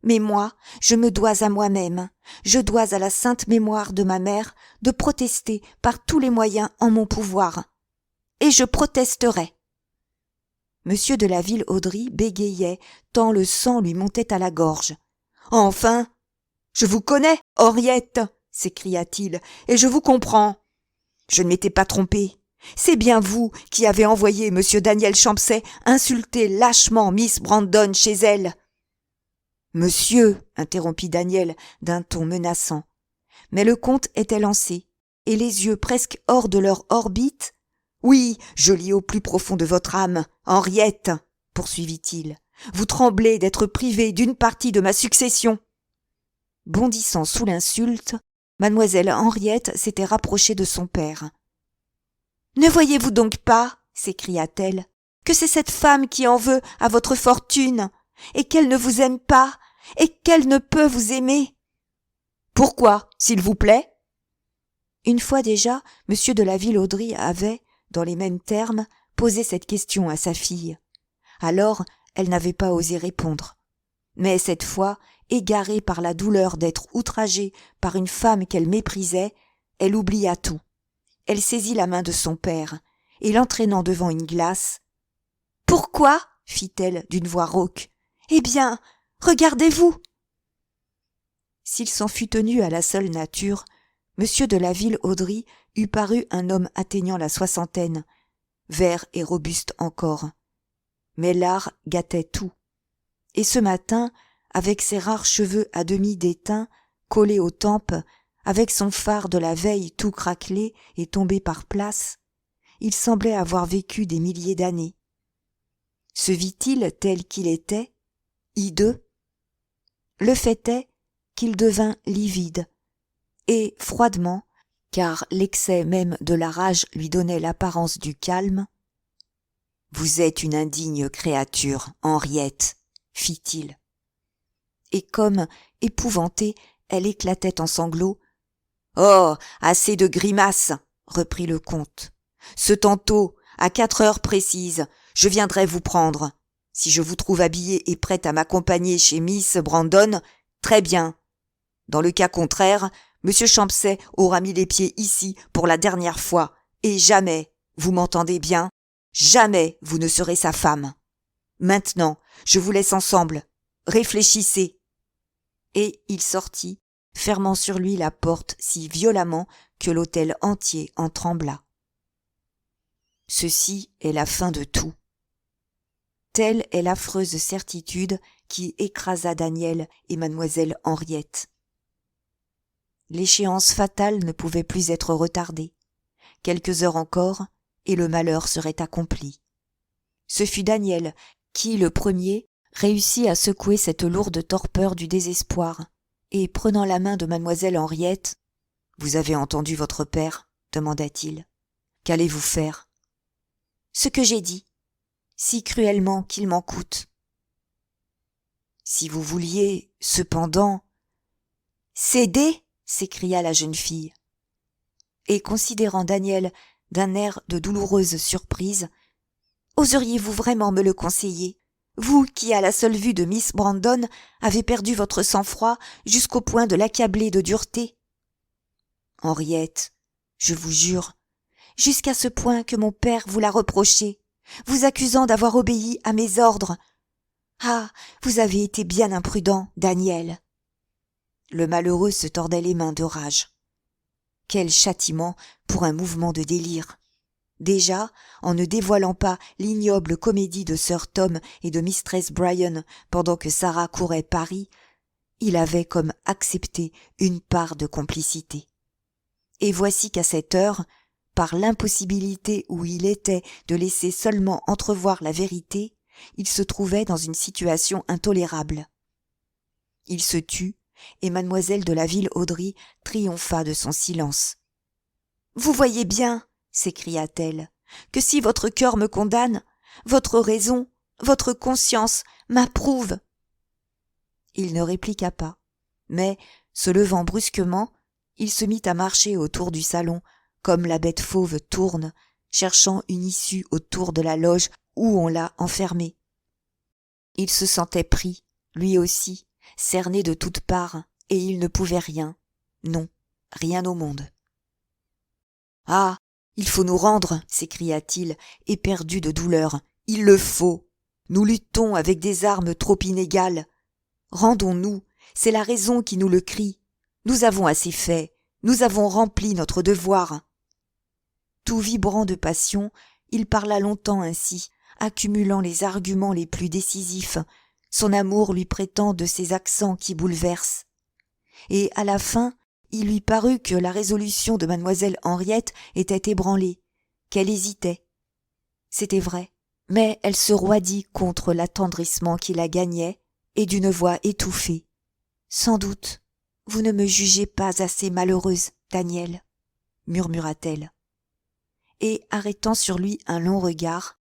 Mais moi, je me dois à moi-même, je dois à la sainte mémoire de ma mère de protester par tous les moyens en mon pouvoir. Et je protesterai. » Monsieur de la Ville-Audry bégayait tant le sang lui montait à la gorge. « Enfin, je vous connais, Henriette, » s'écria-t-il, « et je vous comprends. Je ne m'étais pas trompé. C'est bien vous qui avez envoyé monsieur Daniel Champsay insulter lâchement Miss Brandon chez elle. »« Monsieur, » interrompit Daniel d'un ton menaçant. Mais le comte était lancé, et les yeux presque hors de leur orbite. « Oui, je lis au plus profond de votre âme, Henriette, » poursuivit-il. Vous tremblez d'être privé d'une partie de ma succession. » Bondissant sous l'insulte, mademoiselle Henriette s'était rapprochée de son père. « Ne voyez-vous donc pas, s'écria-t-elle, que c'est cette femme qui en veut à votre fortune, et qu'elle ne vous aime pas, et qu'elle ne peut vous aimer. »« Pourquoi, s'il vous plaît ?» Une fois déjà, M. de la Villaudraye avait, dans les mêmes termes, posé cette question à sa fille. Alors, elle n'avait pas osé répondre. Mais cette fois, égarée par la douleur d'être outragée par une femme qu'elle méprisait, elle oublia tout. Elle saisit la main de son père, et l'entraînant devant une glace. « Pourquoi ?» fit-elle d'une voix rauque. « Eh bien, regardez-vous !» S'il s'en fût tenu à la seule nature, M. de la Villaudraye eût paru un homme atteignant la soixantaine, vert et robuste encore. Mais l'art gâtait tout. Et ce matin, avec ses rares cheveux à demi déteints, collés aux tempes, avec son fard de la veille tout craquelé et tombé par places, il semblait avoir vécu des milliers d'années. Se vit-il tel qu'il était, hideux? Le fait est qu'il devint livide, et froidement, car l'excès même de la rage lui donnait l'apparence du calme. « Vous êtes une indigne créature, Henriette, » fit-il. Et comme, épouvantée, elle éclatait en sanglots. « Oh, assez de grimaces !» reprit le comte. « Ce tantôt, à 4 heures précises, je viendrai vous prendre. Si je vous trouve habillée et prête à m'accompagner chez Miss Brandon, très bien. Dans le cas contraire, M. Champsay aura mis les pieds ici pour la dernière fois, et jamais, vous m'entendez bien, jamais vous ne serez sa femme. Maintenant, je vous laisse ensemble. Réfléchissez. » Et il sortit, fermant sur lui la porte si violemment que l'hôtel entier en trembla. Ceci est la fin de tout. Telle est l'affreuse certitude qui écrasa Daniel et mademoiselle Henriette. L'échéance fatale ne pouvait plus être retardée. Quelques heures encore, et le malheur serait accompli. Ce fut Daniel qui, le premier, réussit à secouer cette lourde torpeur du désespoir, et prenant la main de mademoiselle Henriette, « Vous avez entendu votre père ?» demanda-t-il. « Qu'allez-vous faire ?»« Ce que j'ai dit, si cruellement qu'il m'en coûte. »« Si vous vouliez, cependant... »« Céder ?» s'écria la jeune fille. Et considérant Daniel d'un air de douloureuse surprise, « Oseriez-vous vraiment me le conseiller, vous qui, à la seule vue de Miss Brandon, avez perdu votre sang-froid jusqu'au point de l'accabler de dureté ? » « Henriette, je vous jure, jusqu'à ce point que mon père vous l'a reproché, vous accusant d'avoir obéi à mes ordres. Ah, vous avez été bien imprudent, Daniel. » Le malheureux se tordait les mains de rage. Quel châtiment pour un mouvement de délire! Déjà, en ne dévoilant pas l'ignoble comédie de Sir Tom et de Mistress Bryan pendant que Sarah courait Paris, il avait comme accepté une part de complicité. Et voici qu'à cette heure, par l'impossibilité où il était de laisser seulement entrevoir la vérité, il se trouvait dans une situation intolérable. Il se tut, et mademoiselle de la Villaudraye triompha de son silence. « Vous voyez bien, » s'écria-t-elle, « que si votre cœur me condamne, votre raison, votre conscience m'approuvent. » Il ne répliqua pas, mais, se levant brusquement, il se mit à marcher autour du salon, comme la bête fauve tourne, cherchant une issue autour de la loge où on l'a enfermé. Il se sentait pris, lui aussi, cerné de toutes parts, et il ne pouvait rien, non, rien au monde. « Ah, il faut nous rendre !» s'écria-t-il, éperdu de douleur. « Il le faut. Nous luttons avec des armes trop inégales. Rendons-nous, c'est la raison qui nous le crie. Nous avons assez fait, nous avons rempli notre devoir. » Tout vibrant de passion, il parla longtemps ainsi, accumulant les arguments les plus décisifs, son amour lui prêtant de ces accents qui bouleversent. Et à la fin, il lui parut que la résolution de mademoiselle Henriette était ébranlée, qu'elle hésitait. C'était vrai, Mais elle se roidit contre l'attendrissement qui la gagnait, et d'une voix étouffée. « Sans doute, vous ne me jugez pas assez malheureuse, Daniel, » murmura-t-elle. Et arrêtant sur lui un long regard,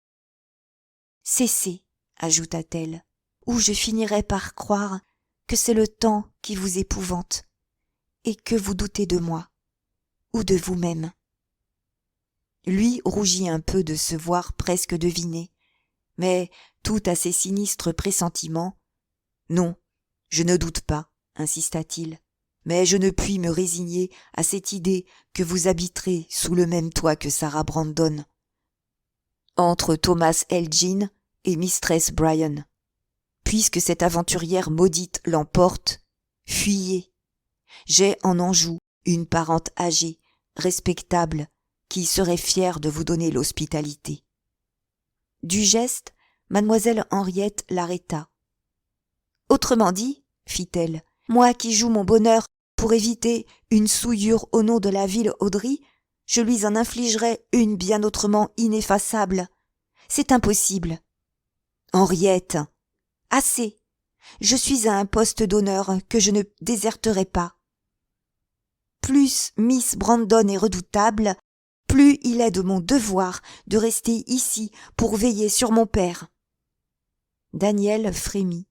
« Cessez, » ajouta-t-elle, « ou je finirai par croire que c'est le temps qui vous épouvante, et que vous doutez de moi, ou de vous-même. » Lui rougit un peu de se voir presque deviné, mais, tout à ses sinistres pressentiments, « Non, je ne doute pas, » insista-t-il, « mais je ne puis me résigner à cette idée que vous habiterez sous le même toit que Sarah Brandon, entre Thomas Elgin et Mistress Bryan. Puisque cette aventurière maudite l'emporte, fuyez. J'ai en Anjou une parente âgée, respectable, qui serait fière de vous donner l'hospitalité. » Du geste, mademoiselle Henriette l'arrêta. « Autrement dit, fit-elle, moi qui joue mon bonheur pour éviter une souillure au nom de la ville Audry, je lui en infligerais une bien autrement ineffaçable. C'est impossible. Henriette, assez. Je suis à un poste d'honneur que je ne déserterai pas. Plus Miss Brandon est redoutable, plus il est de mon devoir de rester ici pour veiller sur mon père. » Daniel frémit.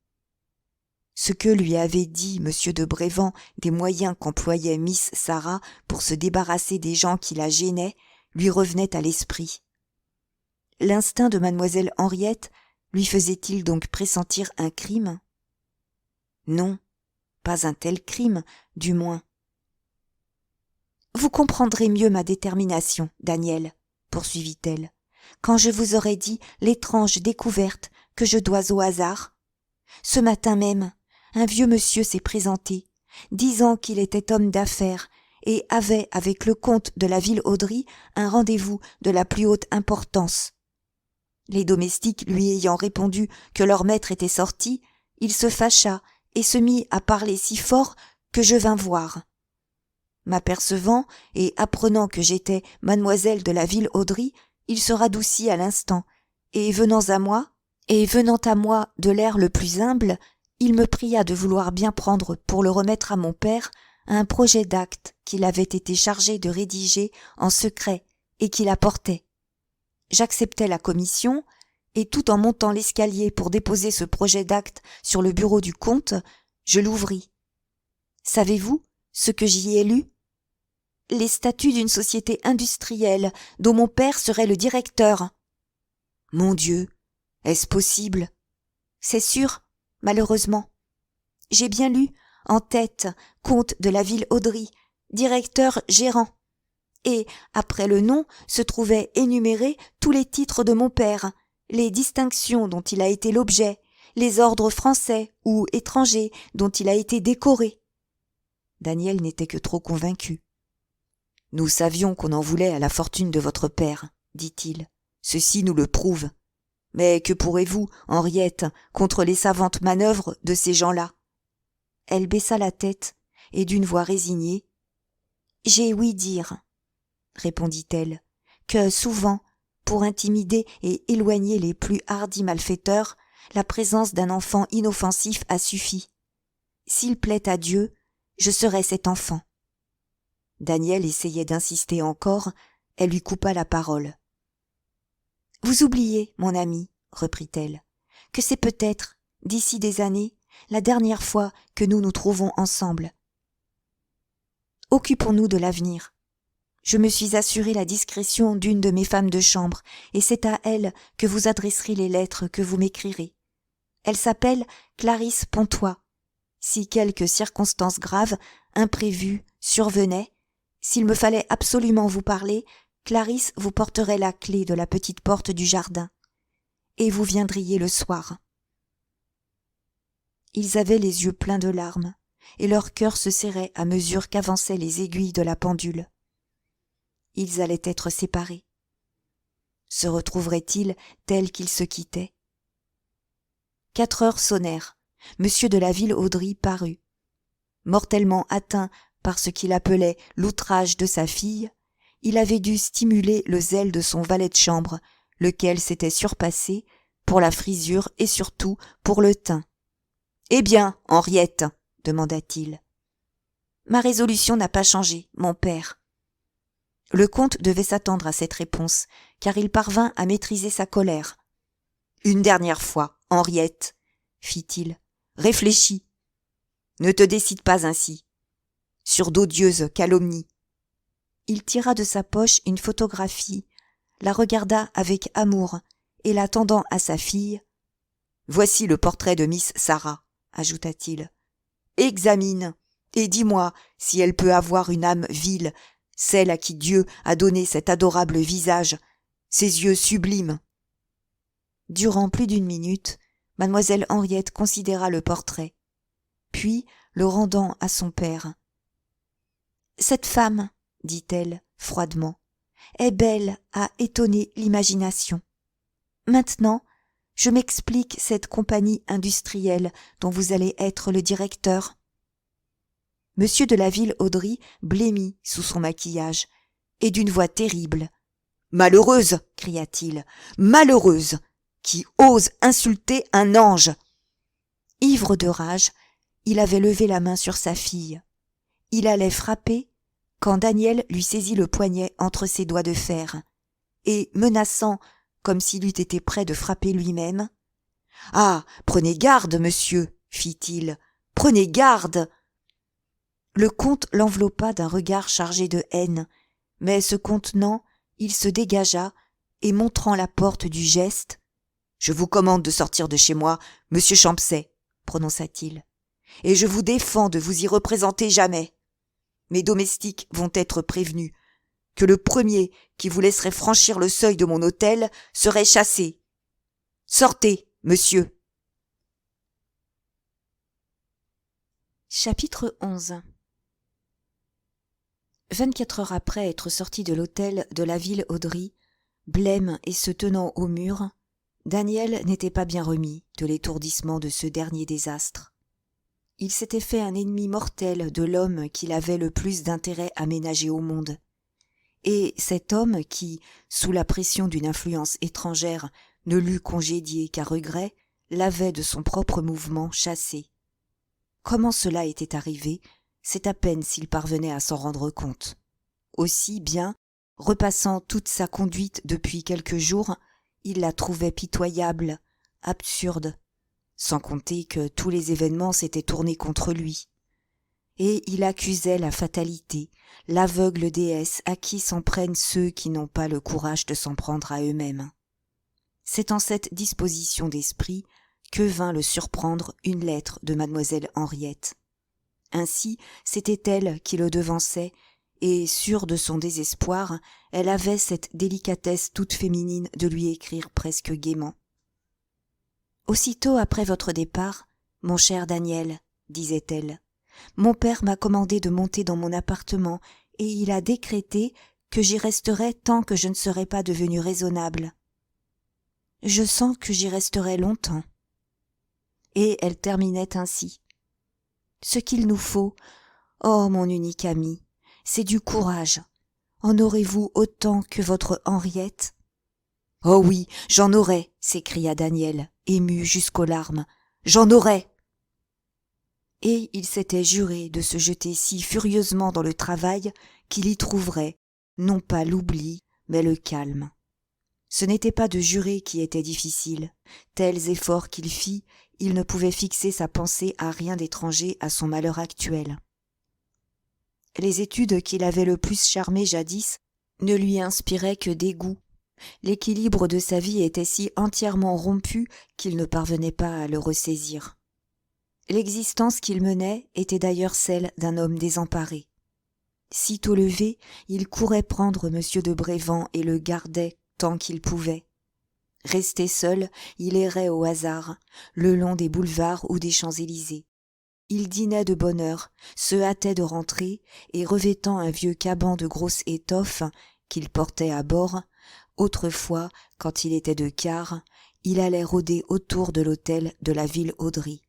Ce que lui avait dit M. de Brévand des moyens qu'employait Miss Sarah pour se débarrasser des gens qui la gênaient lui revenait à l'esprit. L'instinct de mademoiselle Henriette lui faisait-il donc pressentir un crime ? Non, pas un tel crime, du moins. « Vous comprendrez mieux ma détermination, Daniel, » poursuivit-elle, « quand je vous aurai dit l'étrange découverte que je dois au hasard. Ce matin même, un vieux monsieur s'est présenté, disant qu'il était homme d'affaires et avait avec le comte de la ville Audry un rendez-vous de la plus haute importance. Les domestiques lui ayant répondu que leur maître était sorti, il se fâcha et se mit à parler si fort que je vins voir. M'apercevant et apprenant que j'étais mademoiselle de la ville Audry, il se radoucit à l'instant, et venant à moi de l'air le plus humble, il me pria de vouloir bien prendre pour le remettre à mon père un projet d'acte qu'il avait été chargé de rédiger en secret et qu'il apportait. J'acceptai la commission, et tout en montant l'escalier pour déposer ce projet d'acte sur le bureau du comte, je l'ouvris. Savez-vous ce que j'y ai lu ? Les statuts d'une société industrielle dont mon père serait le directeur. Mon Dieu, est-ce possible ? C'est sûr, malheureusement. J'ai bien lu, en tête, comte de la ville Audry, directeur gérant. Et, après le nom, se trouvaient énumérés tous les titres de mon père, les distinctions dont il a été l'objet, les ordres français ou étrangers dont il a été décoré. Daniel n'était que trop convaincu. « Nous savions qu'on en voulait à la fortune de votre père, » dit-il. « Ceci nous le prouve. Mais que pourrez-vous, Henriette, contre les savantes manœuvres de ces gens-là » Elle baissa la tête et d'une voix résignée, « J'ai ouï dire, » répondit-elle, « que souvent, pour intimider et éloigner les plus hardis malfaiteurs, la présence d'un enfant inoffensif a suffi. S'il plaît à Dieu, je serai cet enfant. » Daniel essayait d'insister encore, elle lui coupa la parole. « Vous oubliez, mon ami, reprit-elle, que c'est peut-être, d'ici des années, la dernière fois que nous nous trouvons ensemble. Occupons-nous de l'avenir. Je me suis assuré la discrétion d'une de mes femmes de chambre, et c'est à elle que vous adresserez les lettres que vous m'écrirez. Elle s'appelle Clarisse Pontois. Si quelque circonstance grave, imprévue, survenait, s'il me fallait absolument vous parler, Clarisse vous porterait la clé de la petite porte du jardin, et vous viendriez le soir. » Ils avaient les yeux pleins de larmes, et leur cœur se serrait à mesure qu'avançaient les aiguilles de la pendule. Ils allaient être séparés. Se retrouveraient-ils tels qu'ils se quittaient ? 4 heures sonnèrent. Monsieur de la ville Audry parut. Mortellement atteint par ce qu'il appelait l'outrage de sa fille, il avait dû stimuler le zèle de son valet de chambre, lequel s'était surpassé pour la frisure et surtout pour le teint. « Eh bien, Henriette ?» demanda-t-il. « Ma résolution n'a pas changé, mon père. » Le comte devait s'attendre à cette réponse, car il parvint à maîtriser sa colère. « Une dernière fois, Henriette, » fit-il, « réfléchis. Ne te décide pas ainsi. Sur d'odieuses calomnies. » Il tira de sa poche une photographie, la regarda avec amour et la tendant à sa fille. « Voici le portrait de Miss Sarah, » ajouta-t-il. « Examine et dis-moi si elle peut avoir une âme vile, celle à qui Dieu a donné cet adorable visage, ces yeux sublimes. » Durant plus d'une minute, mademoiselle Henriette considéra le portrait, puis le rendant à son père. « Cette femme, dit-elle froidement, est belle à étonner l'imagination. Maintenant, je m'explique cette compagnie industrielle dont vous allez être le directeur. » Monsieur de la Ville-Audry blêmit sous son maquillage, et d'une voix terrible. « Malheureuse !» cria-t-il. « Malheureuse ! Qui ose insulter un ange !» Ivre de rage, il avait levé la main sur sa fille. Il allait frapper quand Daniel lui saisit le poignet entre ses doigts de fer, et, menaçant, comme s'il eût été prêt de frapper lui-même, « Ah, prenez garde, monsieur !» fit-il. « Prenez garde !» Le comte l'enveloppa d'un regard chargé de haine, mais se contenant, il se dégagea et, montrant la porte du geste, « Je vous commande de sortir de chez moi, monsieur Champcet, » prononça-t-il, « et je vous défends de vous y représenter jamais. Mes domestiques vont être prévenus que le premier qui vous laisserait franchir le seuil de mon hôtel serait chassé. Sortez, monsieur. » Chapitre 11. 24 heures après être sorti de l'hôtel de la Ville-Audry, blême et se tenant au mur, Daniel n'était pas bien remis de l'étourdissement de ce dernier désastre. Il s'était fait un ennemi mortel de l'homme qu'il avait le plus d'intérêt à ménager au monde. Et cet homme qui, sous la pression d'une influence étrangère, ne l'eût congédié qu'à regret, l'avait de son propre mouvement chassé. Comment cela était arrivé, c'est à peine s'il parvenait à s'en rendre compte. Aussi bien, repassant toute sa conduite depuis quelques jours, il la trouvait pitoyable, absurde, sans compter que tous les événements s'étaient tournés contre lui. Et il accusait la fatalité, l'aveugle déesse à qui s'en prennent ceux qui n'ont pas le courage de s'en prendre à eux-mêmes. C'est en cette disposition d'esprit que vint le surprendre une lettre de mademoiselle Henriette. Ainsi, c'était elle qui le devançait, et, sûre de son désespoir, elle avait cette délicatesse toute féminine de lui écrire presque gaiement. « Aussitôt après votre départ, mon cher Daniel, disait-elle, mon père m'a commandé de monter dans mon appartement et il a décrété que j'y resterai tant que je ne serai pas devenue raisonnable. Je sens que j'y resterai longtemps. » Et elle terminait ainsi. « Ce qu'il nous faut, oh mon unique ami, c'est du courage. En aurez-vous autant que votre Henriette ?»« Oh oui, j'en aurai, » s'écria Daniel, ému jusqu'aux larmes. « J'en aurai !» Et il s'était juré de se jeter si furieusement dans le travail qu'il y trouverait, non pas l'oubli, mais le calme. Ce n'était pas de jurer qui était difficile. Tels efforts qu'il fit, il ne pouvait fixer sa pensée à rien d'étranger à son malheur actuel. Les études qui l'avaient le plus charmé jadis ne lui inspiraient que dégoût. L'équilibre de sa vie était si entièrement rompu qu'il ne parvenait pas à le ressaisir. L'existence qu'il menait était d'ailleurs celle d'un homme désemparé. Sitôt levé, il courait prendre M. de Brévand et le gardait tant qu'il pouvait. Resté seul, il errait au hasard, le long des boulevards ou des Champs-Élysées. Il dînait de bonne heure, se hâtait de rentrer, et revêtant un vieux caban de grosse étoffe qu'il portait à bord, autrefois, quand il était de quart, il allait rôder autour de l'hôtel de la Ville-Audry.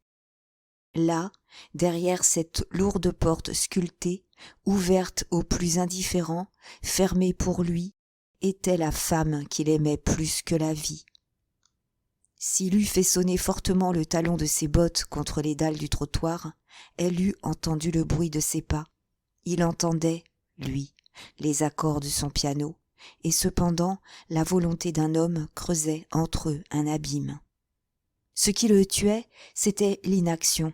Là, derrière cette lourde porte sculptée, ouverte aux plus indifférents, fermée pour lui, était la femme qu'il aimait plus que la vie. S'il eût fait sonner fortement le talon de ses bottes contre les dalles du trottoir, elle eût entendu le bruit de ses pas. Il entendait, lui, les accords de son piano, et cependant la volonté d'un homme creusait entre eux un abîme. Ce qui le tuait, c'était l'inaction.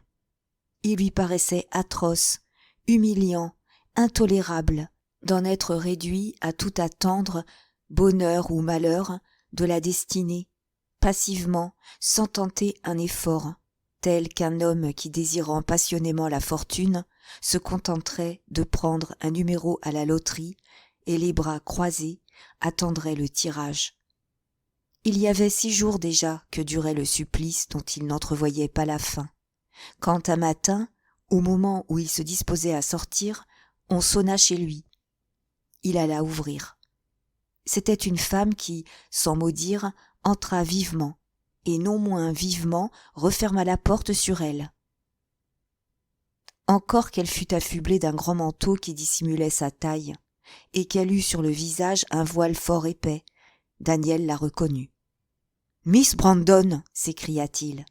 Il lui paraissait atroce, humiliant, intolérable, d'en être réduit à tout attendre, bonheur ou malheur, de la destinée, passivement, sans tenter un effort, tel qu'un homme qui, désirant passionnément la fortune, se contenterait de prendre un numéro à la loterie et les bras croisés attendrait le tirage. Il y avait 6 jours déjà que durait le supplice dont il n'entrevoyait pas la fin, quand un matin, au moment où il se disposait à sortir, on sonna chez lui. Il alla ouvrir. C'était une femme qui, sans mot dire, entra vivement, et non moins vivement referma la porte sur elle. Encore qu'elle fût affublée d'un grand manteau qui dissimulait sa taille, et qu'elle eût sur le visage un voile fort épais, Daniel la reconnut. « Miss Brandon !» s'écria-t-il.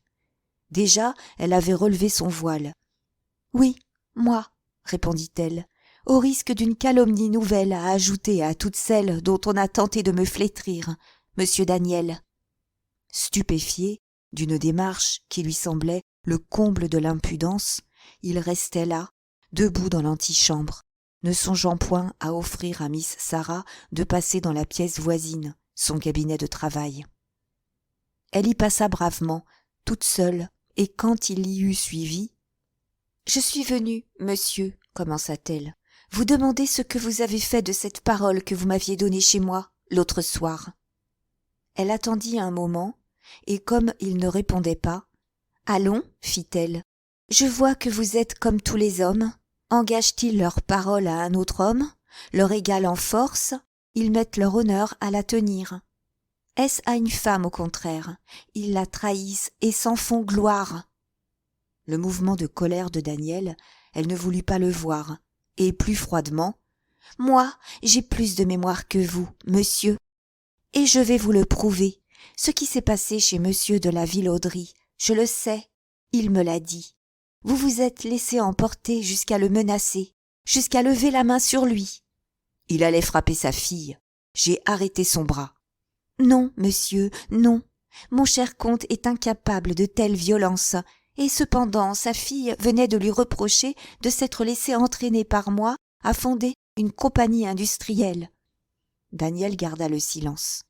Déjà, elle avait relevé son voile. « Oui, moi !» répondit-elle, au risque d'une calomnie nouvelle à ajouter à toutes celles dont on a tenté de me flétrir, monsieur Daniel. » Stupéfié d'une démarche qui lui semblait le comble de l'impudence, il restait là, debout dans l'antichambre, ne songeant point à offrir à Miss Sarah de passer dans la pièce voisine, son cabinet de travail. Elle y passa bravement, toute seule, et quand il l'y eut suivie, « Je suis venue, monsieur, commença-t-elle, vous demander ce que vous avez fait de cette parole que vous m'aviez donnée chez moi l'autre soir. » Elle attendit un moment, et comme il ne répondait pas, « Allons, fit-elle, je vois que vous êtes comme tous les hommes. Engagent-ils leur parole à un autre homme, leur égal en force, ils mettent leur honneur à la tenir. Est-ce à une femme au contraire? Ils la trahissent et s'en font gloire. » Le mouvement de colère de Daniel, elle ne voulut pas le voir, et plus froidement, « Moi, j'ai plus de mémoire que vous, monsieur, et je vais vous le prouver. Ce qui s'est passé chez monsieur de la Vilauderie, je le sais, il me l'a dit. Vous vous êtes laissé emporter jusqu'à le menacer, jusqu'à lever la main sur lui. Il allait frapper sa fille. J'ai arrêté son bras. Non, monsieur, non. Mon cher comte est incapable de telle violence, et cependant sa fille venait de lui reprocher de s'être laissé entraîner par moi à fonder une compagnie industrielle. Daniel garda le silence.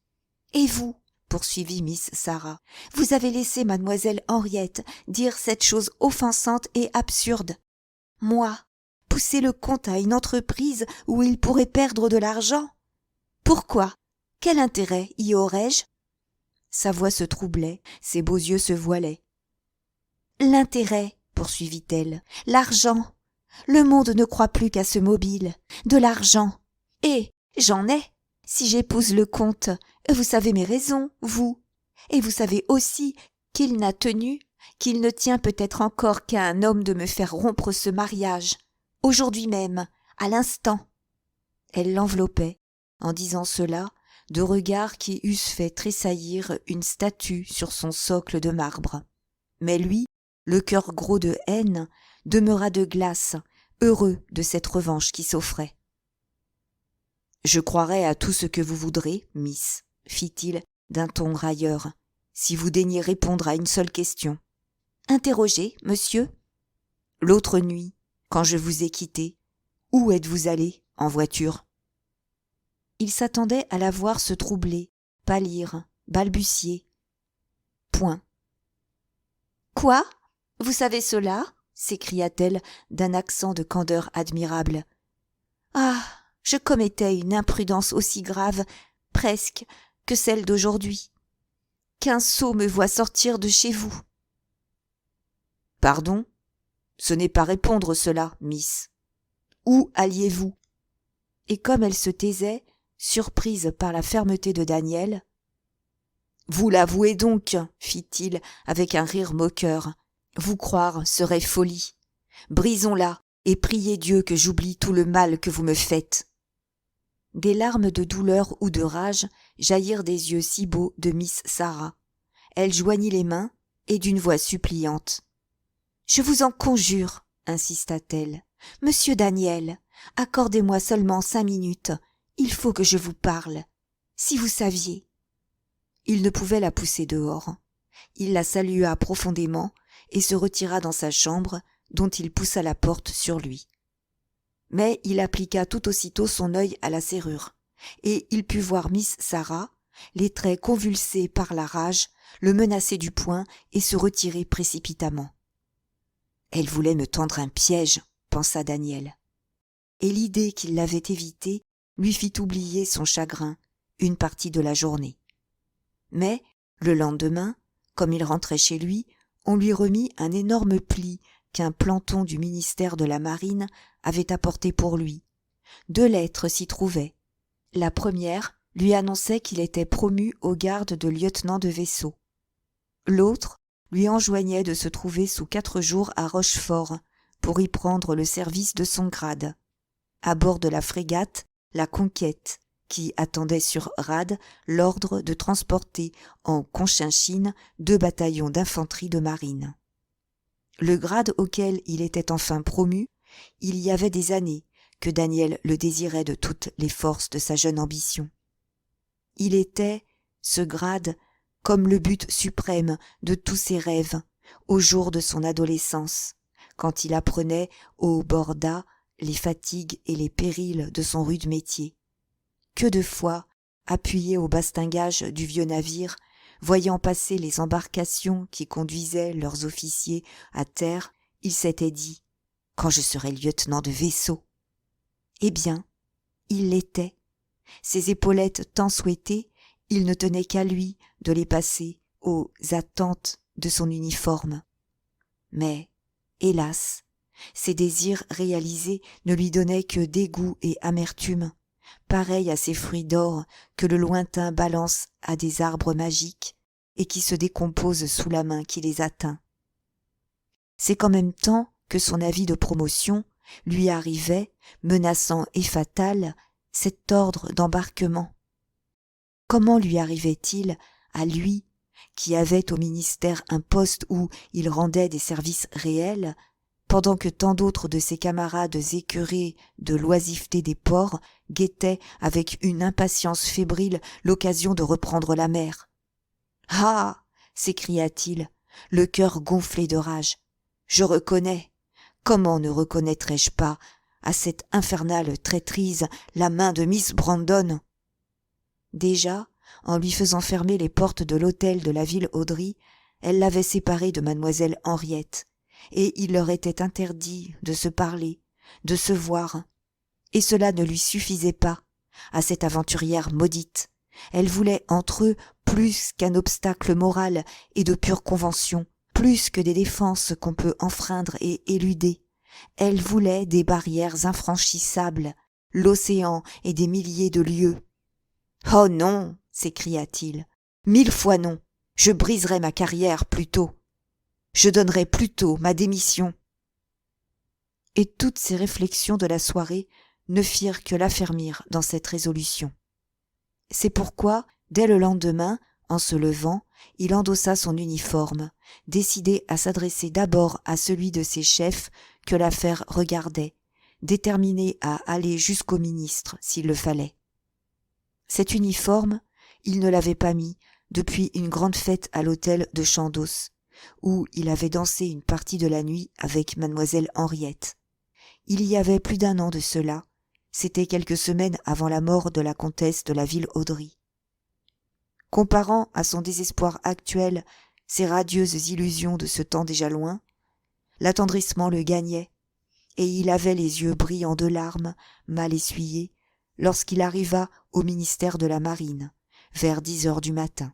Et vous, poursuivit Miss Sarah, vous avez laissé mademoiselle Henriette dire cette chose offensante et absurde. Moi, pousser le comte à une entreprise où il pourrait perdre de l'argent? Pourquoi? Quel intérêt y aurais-je? Sa voix se troublait, ses beaux yeux se voilaient. L'intérêt, poursuivit-elle, l'argent. Le monde ne croit plus qu'à ce mobile, de l'argent. Et j'en ai. Si j'épouse le comte, vous savez mes raisons, vous. Et vous savez aussi qu'il n'a tenu, qu'il ne tient peut-être encore qu'à un homme de me faire rompre ce mariage, aujourd'hui même, à l'instant. Elle l'enveloppait, en disant cela, de regards qui eussent fait tressaillir une statue sur son socle de marbre. Mais lui, le cœur gros de haine, demeura de glace, heureux de cette revanche qui s'offrait. « Je croirai à tout ce que vous voudrez, miss, » fit-il d'un ton railleur, « si vous daignez répondre à une seule question. »« Interrogez, monsieur. » »« L'autre nuit, quand je vous ai quitté, où êtes-vous allé, en voiture ?» Il s'attendait à la voir se troubler, pâlir, balbutier. Point. « Quoi? Vous savez cela ?» s'écria-t-elle d'un accent de candeur admirable. « Ah, je commettais une imprudence aussi grave, presque, que celle d'aujourd'hui. Qu'un sot me voit sortir de chez vous. »« Pardon, ce n'est pas répondre cela, miss. Où alliez-vous » Et comme elle se taisait, surprise par la fermeté de Daniel, « Vous l'avouez donc, fit-il avec un rire moqueur. Vous croire serait folie. Brisons-la et priez Dieu que j'oublie tout le mal que vous me faites. » Des larmes de douleur ou de rage jaillirent des yeux si beaux de Miss Sarah. Elle joignit les mains et d'une voix suppliante. « Je vous en conjure, insista-t-elle. Monsieur Daniel, accordez-moi seulement 5 minutes. Il faut que je vous parle. Si vous saviez. » Il ne pouvait la pousser dehors. Il la salua profondément et se retira dans sa chambre, dont il poussa la porte sur lui. Mais il appliqua tout aussitôt son œil à la serrure, et il put voir Miss Sarah, les traits convulsés par la rage, le menacer du poing et se retirer précipitamment. « Elle voulait me tendre un piège, » pensa Daniel. Et l'idée qu'il l'avait évité lui fit oublier son chagrin une partie de la journée. Mais, le lendemain, comme il rentrait chez lui, on lui remit un énorme pli qu'un planton du ministère de la Marine avait apporté pour lui. 2 lettres s'y trouvaient. La première lui annonçait qu'il était promu au grade de lieutenant de vaisseau. L'autre lui enjoignait de se trouver sous 4 jours à Rochefort pour y prendre le service de son grade, à bord de la frégate La Conquête, qui attendait sur rade l'ordre de transporter en Cochinchine 2 bataillons d'infanterie de marine. Le grade auquel il était enfin promu, il y avait des années que Daniel le désirait de toutes les forces de sa jeune ambition. Il était, ce grade, comme le but suprême de tous ses rêves, au jour de son adolescence, quand il apprenait au borda les fatigues et les périls de son rude métier. Que de fois, appuyé au bastingage du vieux navire, voyant passer les embarcations qui conduisaient leurs officiers à terre, il s'était dit « Quand je serai lieutenant de vaisseau !» Eh bien, il l'était. Ses épaulettes tant souhaitées, il ne tenait qu'à lui de les passer aux attentes de son uniforme. Mais, hélas, ses désirs réalisés ne lui donnaient que dégoût et amertume, pareil à ces fruits d'or que le lointain balance à des arbres magiques et qui se décomposent sous la main qui les atteint. C'est qu'en même temps que son avis de promotion lui arrivait, menaçant et fatal, cet ordre d'embarquement. Comment lui arrivait-il, à lui, qui avait au ministère un poste où il rendait des services réels, pendant que tant d'autres de ses camarades écœurés de l'oisiveté des ports guettaient avec une impatience fébrile l'occasion de reprendre la mer. « Ah !» s'écria-t-il, le cœur gonflé de rage. « Je reconnais. Comment ne reconnaîtrais-je pas à cette infernale traîtrise la main de Miss Brandon ?» Déjà, en lui faisant fermer les portes de l'hôtel de la ville Audry, elle l'avait séparé de mademoiselle Henriette, et il leur était interdit de se parler, de se voir. Et cela ne lui suffisait pas, à cette aventurière maudite. Elle voulait entre eux plus qu'un obstacle moral et de pure convention, plus que des défenses qu'on peut enfreindre et éluder. Elle voulait des barrières infranchissables, l'océan et des milliers de lieues. « Oh non !» s'écria-t-il. « 1000 fois non. Je briserai ma carrière plutôt. Je donnerai plutôt ma démission. » Et toutes ces réflexions de la soirée ne firent que l'affermir dans cette résolution. C'est pourquoi, dès le lendemain, en se levant, il endossa son uniforme, décidé à s'adresser d'abord à celui de ses chefs que l'affaire regardait, déterminé à aller jusqu'au ministre s'il le fallait. Cet uniforme, il ne l'avait pas mis depuis une grande fête à l'hôtel de Chandos, où il avait dansé une partie de la nuit avec mademoiselle Henriette. Il y avait plus d'1 an de cela, c'était quelques semaines avant la mort de la comtesse de la ville Audry. Comparant à son désespoir actuel ces radieuses illusions de ce temps déjà loin, l'attendrissement le gagnait, et il avait les yeux brillants de larmes, mal essuyées, lorsqu'il arriva au ministère de la Marine, vers 10 heures du matin.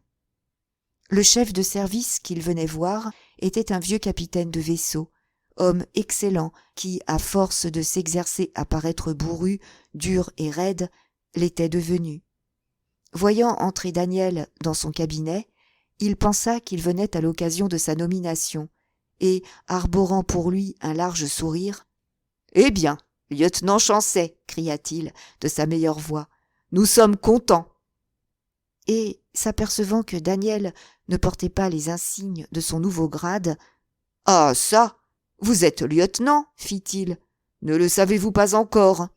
Le chef de service qu'il venait voir était un vieux capitaine de vaisseau, homme excellent qui, à force de s'exercer à paraître bourru, dur et raide, l'était devenu. Voyant entrer Daniel dans son cabinet, il pensa qu'il venait à l'occasion de sa nomination, et, arborant pour lui un large sourire, « Eh bien, lieutenant Chancet !» cria-t-il de sa meilleure voix, Nous sommes contents. » Et, s'apercevant que Daniel ne portait pas les insignes de son nouveau grade, « Ah ça, vous êtes lieutenant, fit-il. Ne le savez-vous pas encore ? » ?»«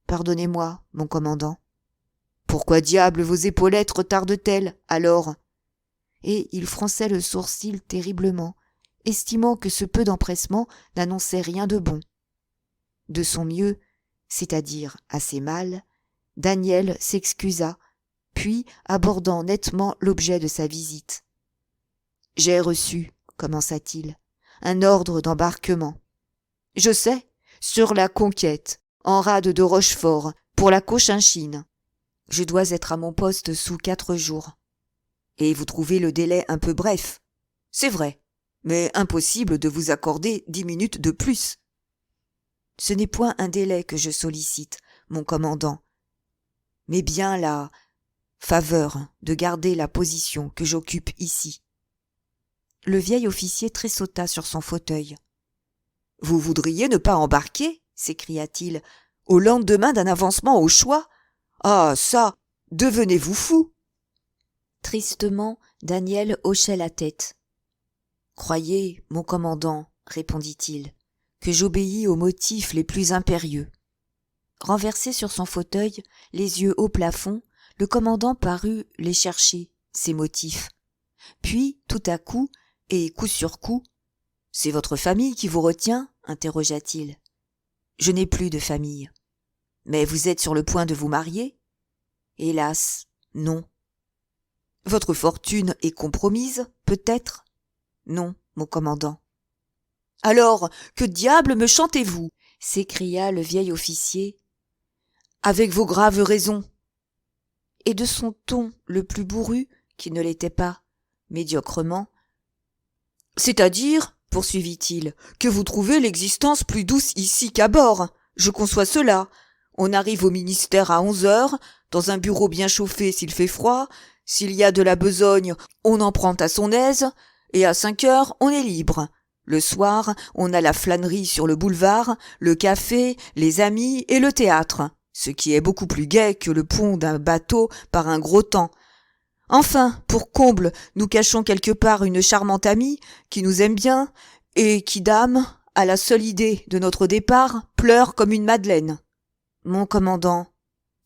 Pardonnez-moi, mon commandant. » »« Pourquoi diable vos épaulettes retardent-elles, alors ?» Et il fronçait le sourcil terriblement, estimant que ce peu d'empressement n'annonçait rien de bon. De son mieux, c'est-à-dire assez mal, Daniel s'excusa, puis abordant nettement l'objet de sa visite. « J'ai reçu, commença-t-il, un ordre d'embarquement. Je sais, sur la Conquête, en rade de Rochefort, pour la Cochinchine. Je dois être à mon poste sous 4 jours. Et vous trouvez le délai un peu bref. C'est vrai, mais impossible de vous accorder 10 minutes de plus. » »« Ce n'est point un délai que je sollicite, mon commandant, mais bien la faveur de garder la position que j'occupe ici. » Le vieil officier tressauta sur son fauteuil. « Vous voudriez ne pas embarquer, s'écria-t-il, au lendemain d'un avancement au choix ? Ah ça, devenez-vous fou !» Tristement, Daniel hochait la tête. « Croyez, mon commandant, répondit-il, que j'obéis aux motifs les plus impérieux. » Renversé sur son fauteuil, les yeux au plafond, le commandant parut les chercher, ces motifs. Puis, tout à coup, et coup sur coup, « C'est votre famille qui vous retient ?» interrogea-t-il. « Je n'ai plus de famille. »« Mais vous êtes sur le point de vous marier ?»« Hélas, non. »« Votre fortune est compromise, peut-être ? » ?»« Non, mon commandant. »« Alors, que diable me chantez-vous ?» s'écria le vieil officier. « Avec vos graves raisons. » Et de son ton le plus bourru, qui ne l'était pas, médiocrement. « C'est-à-dire, poursuivit-il, que vous trouvez l'existence plus douce ici qu'à bord. Je conçois cela. On arrive au ministère à 11 heures, dans un bureau bien chauffé s'il fait froid. S'il y a de la besogne, on en prend à son aise, et à 5 heures, on est libre. Le soir, on a la flânerie sur le boulevard, le café, les amis et le théâtre, ce qui est beaucoup plus gai que le pont d'un bateau par un gros temps. Enfin, pour comble, nous cachons quelque part une charmante amie qui nous aime bien et qui, dame, à la seule idée de notre départ, pleure comme une madeleine. »« Mon commandant. »«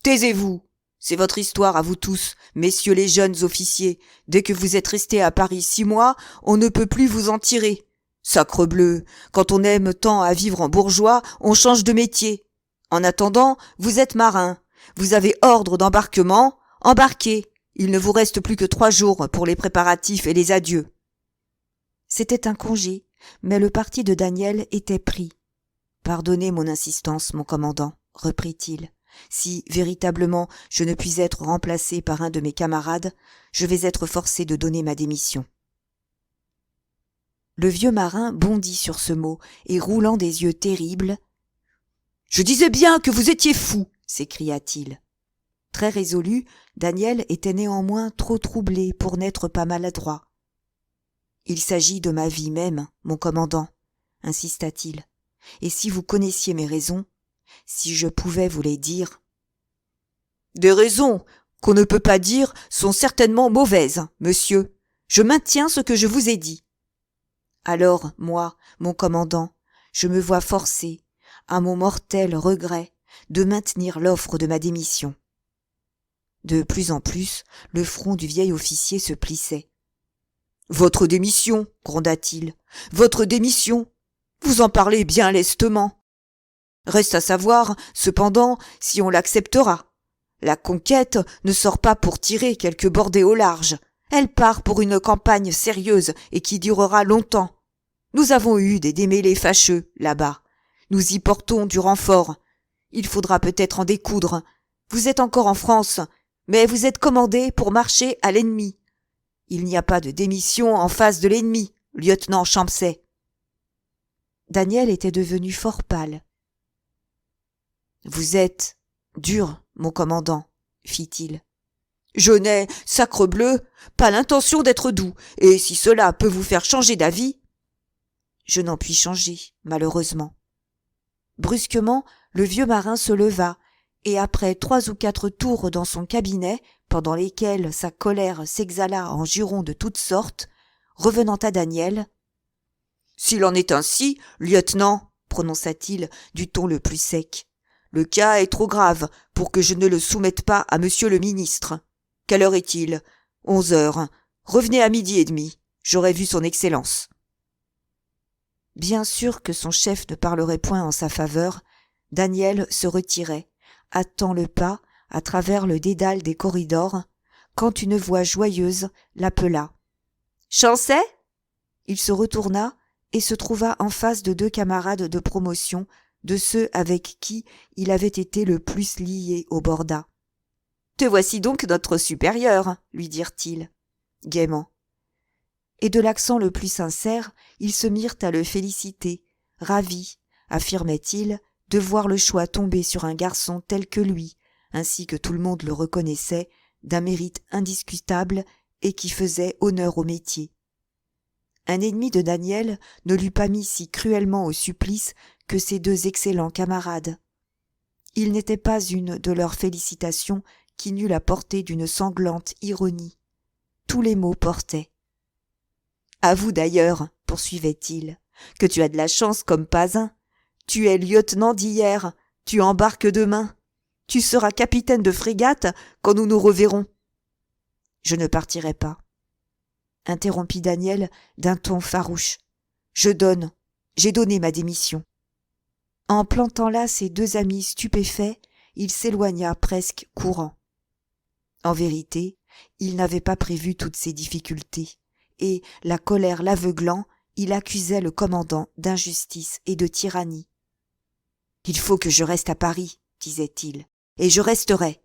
Taisez-vous. C'est votre histoire à vous tous, messieurs les jeunes officiers. Dès que vous êtes restés à Paris 6 mois, on ne peut plus vous en tirer. Sacrebleu, quand on aime tant à vivre en bourgeois, on change de métier. En attendant, vous êtes marin. Vous avez ordre d'embarquement. Embarquez. Il ne vous reste plus que 3 jours pour les préparatifs et les adieux. » C'était un congé, mais le parti de Daniel était pris. « Pardonnez mon insistance, mon commandant, » reprit-il. « Si, véritablement, je ne puis être remplacé par un de mes camarades, je vais être forcé de donner ma démission. » Le vieux marin bondit sur ce mot, et roulant des yeux terribles, « Je disais bien que vous étiez fou !» s'écria-t-il. Très résolu, Daniel était néanmoins trop troublé pour n'être pas maladroit. « Il s'agit de ma vie même, mon commandant, » insista-t-il, « et si vous connaissiez mes raisons, si je pouvais vous les dire... » « Des raisons qu'on ne peut pas dire sont certainement mauvaises, monsieur. Je maintiens ce que je vous ai dit. » « Alors, moi, mon commandant, je me vois forcé, à mon mortel regret, de maintenir l'offre de ma démission. » De plus en plus, le front du vieil officier se plissait. « Votre démission, gronda-t-il, votre démission. Vous en parlez bien lestement. Reste à savoir, cependant, si on l'acceptera. La Conquête ne sort pas pour tirer quelques bordées au large. Elle part pour une campagne sérieuse et qui durera longtemps. Nous avons eu des démêlés fâcheux, là-bas. Nous y portons du renfort. Il faudra peut-être en découdre. Vous êtes encore en France, mais vous êtes commandé pour marcher à l'ennemi. Il n'y a pas de démission en face de l'ennemi, lieutenant Champsay. » Daniel était devenu fort pâle. « Vous êtes dur, mon commandant, » fit-il. « Je n'ai, sacrebleu, pas l'intention d'être doux, et si cela peut vous faire changer d'avis... » »« Je n'en puis changer, malheureusement. » Brusquement, le vieux marin se leva, et après 3 ou 4 tours dans son cabinet, pendant lesquels sa colère s'exhala en jurons de toutes sortes, revenant à Daniel, « S'il en est ainsi, lieutenant, prononça-t-il du ton le plus sec, le cas est trop grave pour que je ne le soumette pas à monsieur le ministre. Quelle heure est-il ? 11 heures. Revenez à 12h30. J'aurai vu son excellence. » Bien sûr que son chef ne parlerait point en sa faveur, Daniel se retirait, hâtant le pas à travers le dédale des corridors, quand une voix joyeuse l'appela. « Chancet ?» Il se retourna et se trouva en face de 2 camarades de promotion, de ceux avec qui il avait été le plus lié au Borda. « Te voici donc notre supérieur, » lui dirent-ils, gaiement. Et de l'accent le plus sincère, ils se mirent à le féliciter, ravis, affirmait-il, de voir le choix tomber sur un garçon tel que lui, ainsi que tout le monde le reconnaissait, d'un mérite indiscutable et qui faisait honneur au métier. Un ennemi de Daniel ne l'eût pas mis si cruellement au supplice que ces 2 excellents camarades. Il n'était pas une de leurs félicitations qui n'eût la portée d'une sanglante ironie. Tous les mots portaient. « Avoue d'ailleurs, poursuivait-il, que tu as de la chance comme pas un. Tu es lieutenant d'hier, tu embarques demain. Tu seras capitaine de frégate quand nous nous reverrons. » « Je ne partirai pas, » interrompit Daniel d'un ton farouche. « J'ai donné ma démission. » En plantant là ses 2 amis stupéfaits, il s'éloigna presque courant. En vérité, il n'avait pas prévu toutes ces difficultés, et, la colère l'aveuglant, il accusait le commandant d'injustice et de tyrannie. « Il faut que je reste à Paris, » disait-il, « et je resterai. »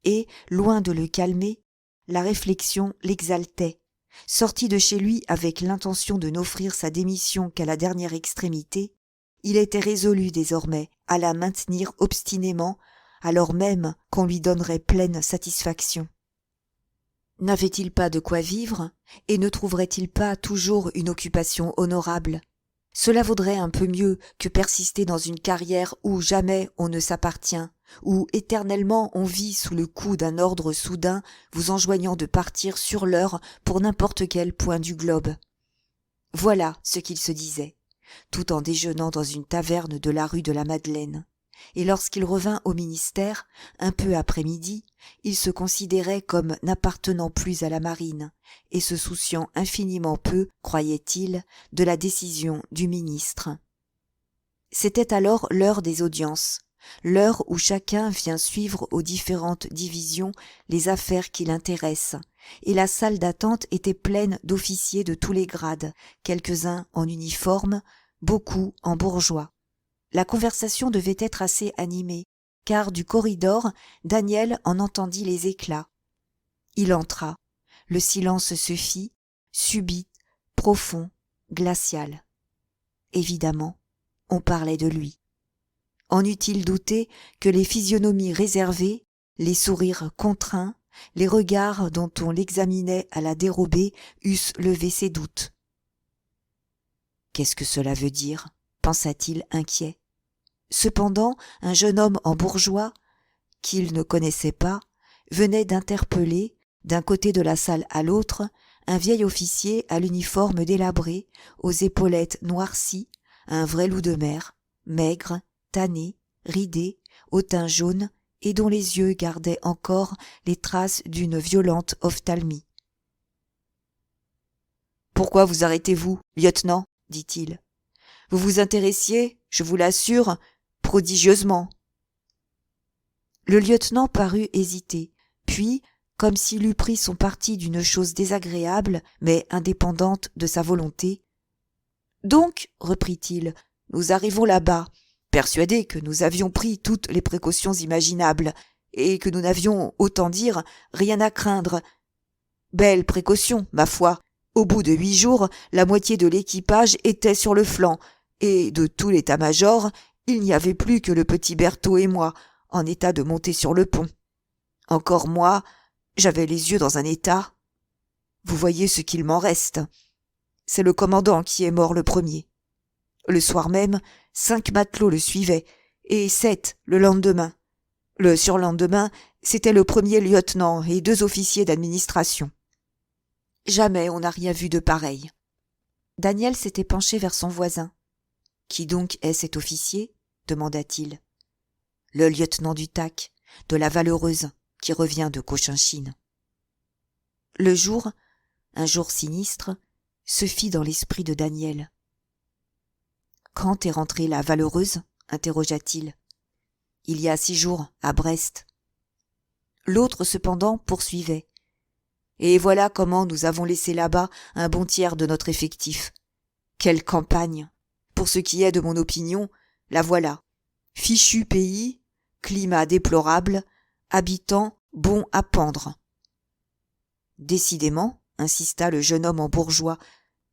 Et, loin de le calmer, la réflexion l'exaltait. Sorti de chez lui avec l'intention de n'offrir sa démission qu'à la dernière extrémité, il était résolu désormais à la maintenir obstinément, alors même qu'on lui donnerait pleine satisfaction. N'avait-il pas de quoi vivre, et ne trouverait-il pas toujours une occupation honorable ? Cela vaudrait un peu mieux que persister dans une carrière où jamais on ne s'appartient, où éternellement on vit sous le coup d'un ordre soudain vous enjoignant de partir sur l'heure pour n'importe quel point du globe. Voilà ce qu'il se disait, tout en déjeunant dans une taverne de la rue de la Madeleine. Et lorsqu'il revint au ministère, un peu après-midi, il se considérait comme n'appartenant plus à la marine, et se souciant infiniment peu, croyait-il, de la décision du ministre. C'était alors l'heure des audiences, l'heure où chacun vient suivre aux différentes divisions les affaires qui l'intéressent, et la salle d'attente était pleine d'officiers de tous les grades, quelques-uns en uniforme, beaucoup en bourgeois. La conversation devait être assez animée, car du corridor, Daniel en entendit les éclats. Il entra. Le silence se fit, subit, profond, glacial. Évidemment, on parlait de lui. En eût-il douté que les physionomies réservées, les sourires contraints, les regards dont on l'examinait à la dérobée eussent levé ses doutes. « Qu'est-ce que cela veut dire ?» pensa-t-il inquiet. Cependant, un jeune homme en bourgeois, qu'il ne connaissait pas, venait d'interpeller, d'un côté de la salle à l'autre, un vieil officier à l'uniforme délabré, aux épaulettes noircies, un vrai loup de mer, maigre, tanné, ridé, au teint jaune, et dont les yeux gardaient encore les traces d'une violente ophtalmie. « Pourquoi vous arrêtez-vous, lieutenant ?» dit-il. « Vous vous intéressiez, je vous l'assure, prodigieusement. » Le lieutenant parut hésiter, puis, comme s'il eût pris son parti d'une chose désagréable, mais indépendante de sa volonté. « Donc, reprit-il, nous arrivons là-bas, persuadés que nous avions pris toutes les précautions imaginables, et que nous n'avions, autant dire, rien à craindre. Belle précaution, ma foi. Au bout de 8 jours, la moitié de l'équipage était sur le flanc, et de tout l'état-major, il n'y avait plus que le petit Berthaud et moi, en état de monter sur le pont. Encore moi, j'avais les yeux dans un état. Vous voyez ce qu'il m'en reste. C'est le commandant qui est mort le premier. Le soir même, 5 matelots le suivaient, et 7 le lendemain. Le surlendemain, c'était le premier lieutenant et 2 officiers d'administration. Jamais on n'a rien vu de pareil. Daniel s'était penché vers son voisin. « Qui donc est cet officier ?» demanda-t-il. « Le lieutenant du TAC, de la Valeureuse, qui revient de Cochinchine. » Le jour, un jour sinistre, se fit dans l'esprit de Daniel. « Quand est rentrée la Valeureuse ?» interrogea-t-il. « Il y a 6 jours, à Brest. » L'autre, cependant, poursuivait. « Et voilà comment nous avons laissé là-bas un bon tiers de notre effectif. Quelle campagne! Pour ce qui est de mon opinion, la voilà. Fichu pays, climat déplorable, habitants bons à pendre. » Décidément, insista le jeune homme en bourgeois,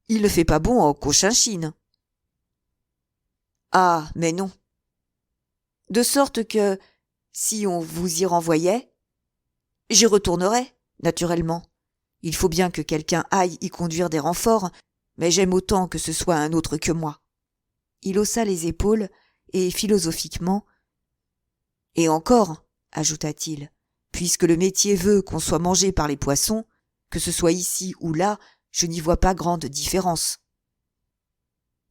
il ne fait pas bon en Cochinchine. Ah, mais non. De sorte que, si on vous y renvoyait, j'y retournerais, naturellement. Il faut bien que quelqu'un aille y conduire des renforts, mais j'aime autant que ce soit un autre que moi. Il haussa les épaules et, philosophiquement, « Et encore, ajouta-t-il, puisque le métier veut qu'on soit mangé par les poissons, que ce soit ici ou là, je n'y vois pas grande différence. »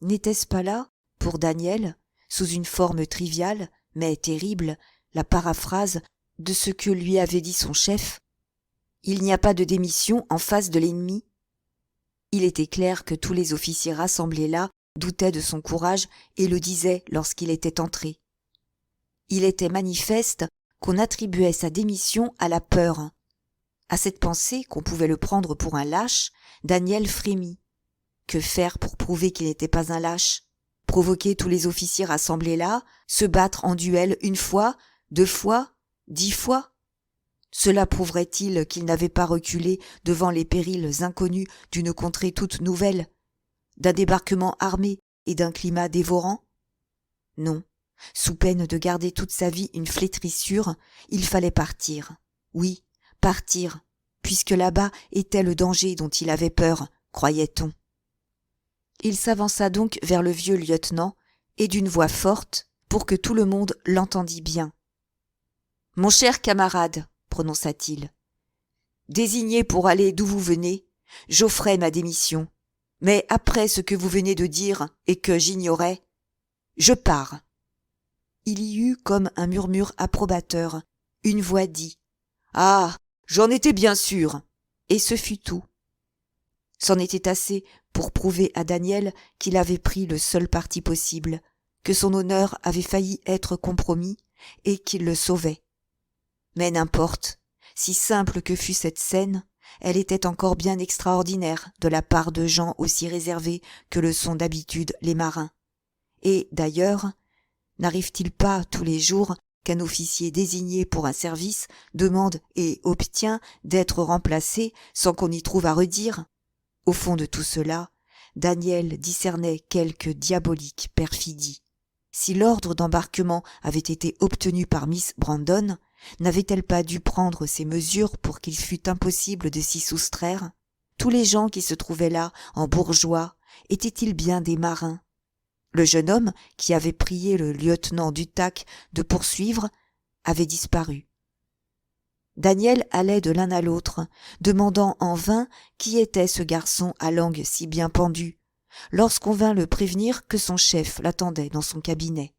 N'était-ce pas là, pour Daniel, sous une forme triviale, mais terrible, la paraphrase de ce que lui avait dit son chef? Il n'y a pas de démission en face de l'ennemi. Il était clair que tous les officiers rassemblés là doutaient de son courage et le disaient lorsqu'il était entré. Il était manifeste qu'on attribuait sa démission à la peur. À cette pensée qu'on pouvait le prendre pour un lâche, Daniel frémit. Que faire pour prouver qu'il n'était pas un lâche? Provoquer tous les officiers rassemblés là, se battre en duel 1 fois, 2 fois, 10 fois? Cela prouverait-il qu'il n'avait pas reculé devant les périls inconnus d'une contrée toute nouvelle, d'un débarquement armé et d'un climat dévorant? Non, sous peine de garder toute sa vie une flétrissure, il fallait partir. Oui, partir, puisque là-bas était le danger dont il avait peur, croyait-on. Il s'avança donc vers le vieux lieutenant, et d'une voix forte, pour que tout le monde l'entendît bien. « Mon cher camarade, prononça-t-il, désigné pour aller d'où vous venez, j'offrais ma démission, mais après ce que vous venez de dire et que j'ignorais, je pars. » Il y eut comme un murmure approbateur, une voix dit « Ah, j'en étais bien sûr !» et ce fut tout. C'en était assez pour prouver à Daniel qu'il avait pris le seul parti possible, que son honneur avait failli être compromis et qu'il le sauvait. Mais n'importe, si simple que fût cette scène, elle était encore bien extraordinaire de la part de gens aussi réservés que le sont d'habitude les marins. Et, d'ailleurs, n'arrive-t-il pas tous les jours qu'un officier désigné pour un service demande et obtient d'être remplacé sans qu'on y trouve à redire? Au fond de tout cela, Daniel discernait quelque diabolique perfidie. Si l'ordre d'embarquement avait été obtenu par Miss Brandon, n'avait-elle pas dû prendre ces mesures pour qu'il fût impossible de s'y soustraire? Tous les gens qui se trouvaient là, en bourgeois, étaient-ils bien des marins? Le jeune homme, qui avait prié le lieutenant du TAC de poursuivre, avait disparu. Daniel allait de l'un à l'autre, demandant en vain qui était ce garçon à langue si bien pendue, lorsqu'on vint le prévenir que son chef l'attendait dans son cabinet.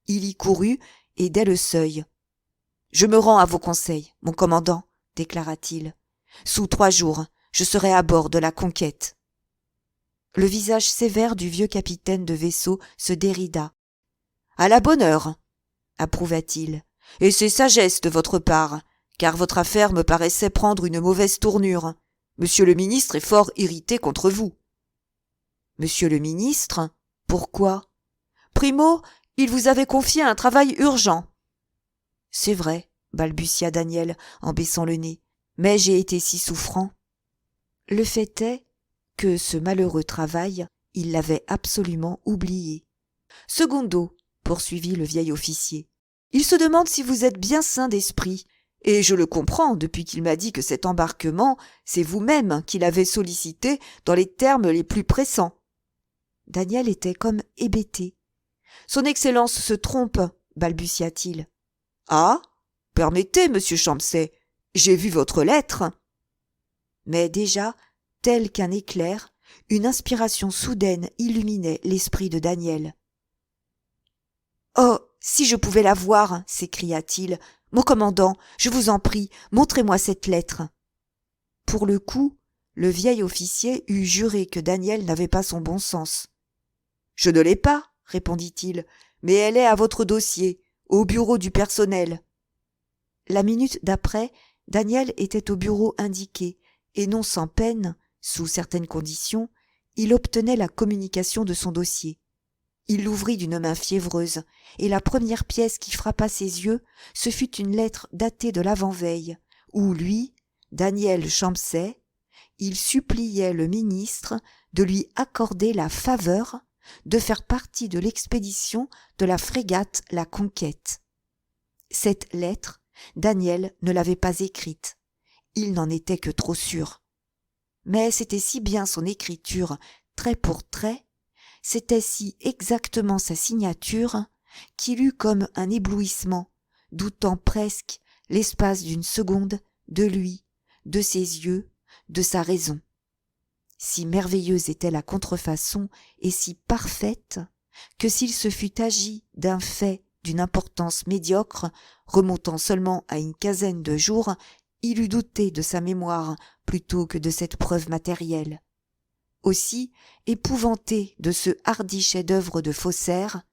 Il y courut, et dès le seuil. « Je me rends à vos conseils, mon commandant, » déclara-t-il. « Sous 3 jours, je serai à bord de la Conquête. » Le visage sévère du vieux capitaine de vaisseau se dérida. « À la bonne heure, » approuva-t-il, « et c'est sagesse de votre part, car votre affaire me paraissait prendre une mauvaise tournure. Monsieur le ministre est fort irrité contre vous. » « Monsieur le ministre? Pourquoi? »« Primo, il vous avait confié un travail urgent. »« C'est vrai, » balbutia Daniel en baissant le nez, « mais j'ai été si souffrant. » Le fait est que ce malheureux travail, il l'avait absolument oublié. « Secondo, » poursuivit le vieil officier, « il se demande si vous êtes bien sain d'esprit, et je le comprends depuis qu'il m'a dit que cet embarquement, c'est vous-même qui l'avez sollicité dans les termes les plus pressants. » Daniel était comme hébété. « Son Excellence se trompe, balbutia-t-il. »« Ah, permettez, monsieur Champsay, j'ai vu votre lettre. » Mais déjà, tel qu'un éclair, une inspiration soudaine illuminait l'esprit de Daniel. « Oh, si je pouvais la voir !» s'écria-t-il. « Mon commandant, je vous en prie, montrez-moi cette lettre. » Pour le coup, le vieil officier eût juré que Daniel n'avait pas son bon sens. « Je ne l'ai pas, » répondit-il, « mais elle est à votre dossier, au bureau du personnel. » La minute d'après, Daniel était au bureau indiqué, et non sans peine, sous certaines conditions, il obtenait la communication de son dossier. Il l'ouvrit d'une main fiévreuse, et la première pièce qui frappa ses yeux, ce fut une lettre datée de l'avant-veille, où lui, Daniel Champsay, il suppliait le ministre de lui accorder la faveur de faire partie de l'expédition de la frégate La Conquête. Cette lettre, Daniel ne l'avait pas écrite. Il n'en était que trop sûr. Mais c'était si bien son écriture, trait pour trait, c'était si exactement sa signature, qu'il eut comme un éblouissement, doutant presque, l'espace d'une seconde, de lui, de ses yeux, de sa raison. Si merveilleuse était la contrefaçon et si parfaite, que s'il se fût agi d'un fait d'une importance médiocre, remontant seulement à une quinzaine de jours, il eût douté de sa mémoire plutôt que de cette preuve matérielle. Aussi, épouvanté de ce hardi chef-d'œuvre de faussaire,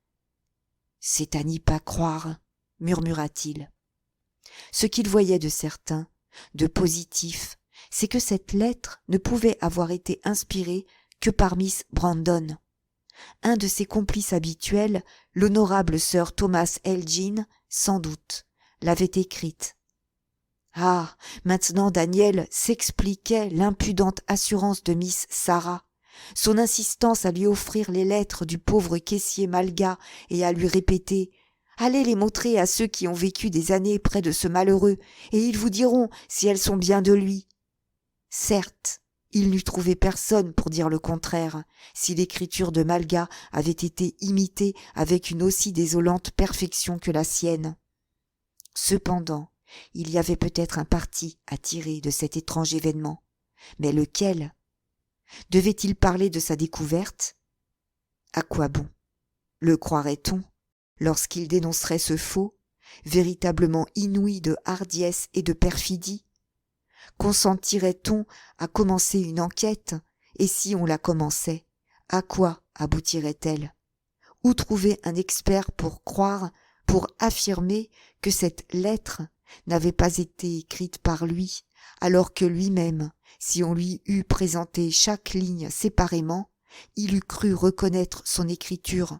« C'est à n'y pas croire » murmura-t-il. Ce qu'il voyait de certain, de positif, c'est que cette lettre ne pouvait avoir été inspirée que par Miss Brandon. Un de ses complices habituels, l'honorable Sir Thomas Elgin, sans doute, l'avait écrite. Ah, maintenant Daniel s'expliquait l'impudente assurance de Miss Sarah, son insistance à lui offrir les lettres du pauvre caissier malga et à lui répéter « Allez les montrer à ceux qui ont vécu des années près de ce malheureux, et ils vous diront si elles sont bien de lui. » Certes, il n'eût trouvé personne pour dire le contraire, si l'écriture de Malga avait été imitée avec une aussi désolante perfection que la sienne. Cependant, il y avait peut-être un parti à tirer de cet étrange événement. Mais lequel ? Devait-il parler de sa découverte ? À quoi bon ? Le croirait-on, lorsqu'il dénoncerait ce faux, véritablement inouï de hardiesse et de perfidie ? Consentirait-on à commencer une enquête, et si on la commençait, à quoi aboutirait-elle ? Où trouver un expert pour croire, pour affirmer que cette lettre n'avait pas été écrite par lui, alors que lui-même, si on lui eût présenté chaque ligne séparément, il eût cru reconnaître son écriture.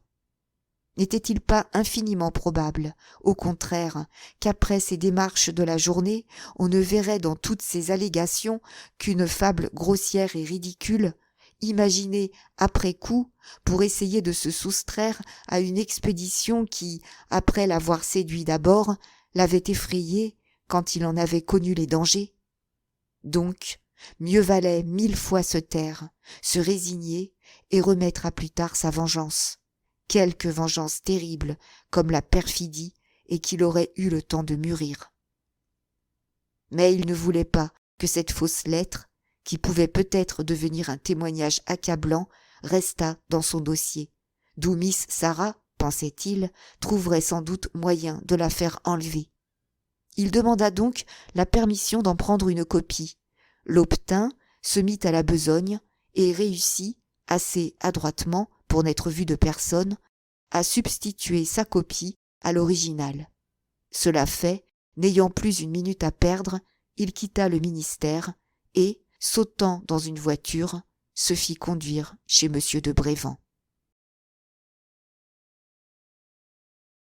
N'était-il pas infiniment probable, au contraire, qu'après ces démarches de la journée, on ne verrait dans toutes ces allégations qu'une fable grossière et ridicule, imaginée après coup pour essayer de se soustraire à une expédition qui, après l'avoir séduit d'abord, l'avait effrayé quand il en avait connu les dangers ? Donc, mieux valait 1000 fois se taire, se résigner et remettre à plus tard sa vengeance. Quelque vengeance terrible comme la perfidie et qu'il aurait eu le temps de mûrir. Mais il ne voulait pas que cette fausse lettre, qui pouvait peut-être devenir un témoignage accablant, restât dans son dossier, d'où Miss Sarah, pensait-il, trouverait sans doute moyen de la faire enlever. Il demanda donc la permission d'en prendre une copie, l'obtint, se mit à la besogne et réussit, assez adroitement pour n'être vu de personne, à substituer sa copie à l'original. Cela fait, n'ayant plus une minute à perdre, il quitta le ministère et, sautant dans une voiture, se fit conduire chez M. de Brévand.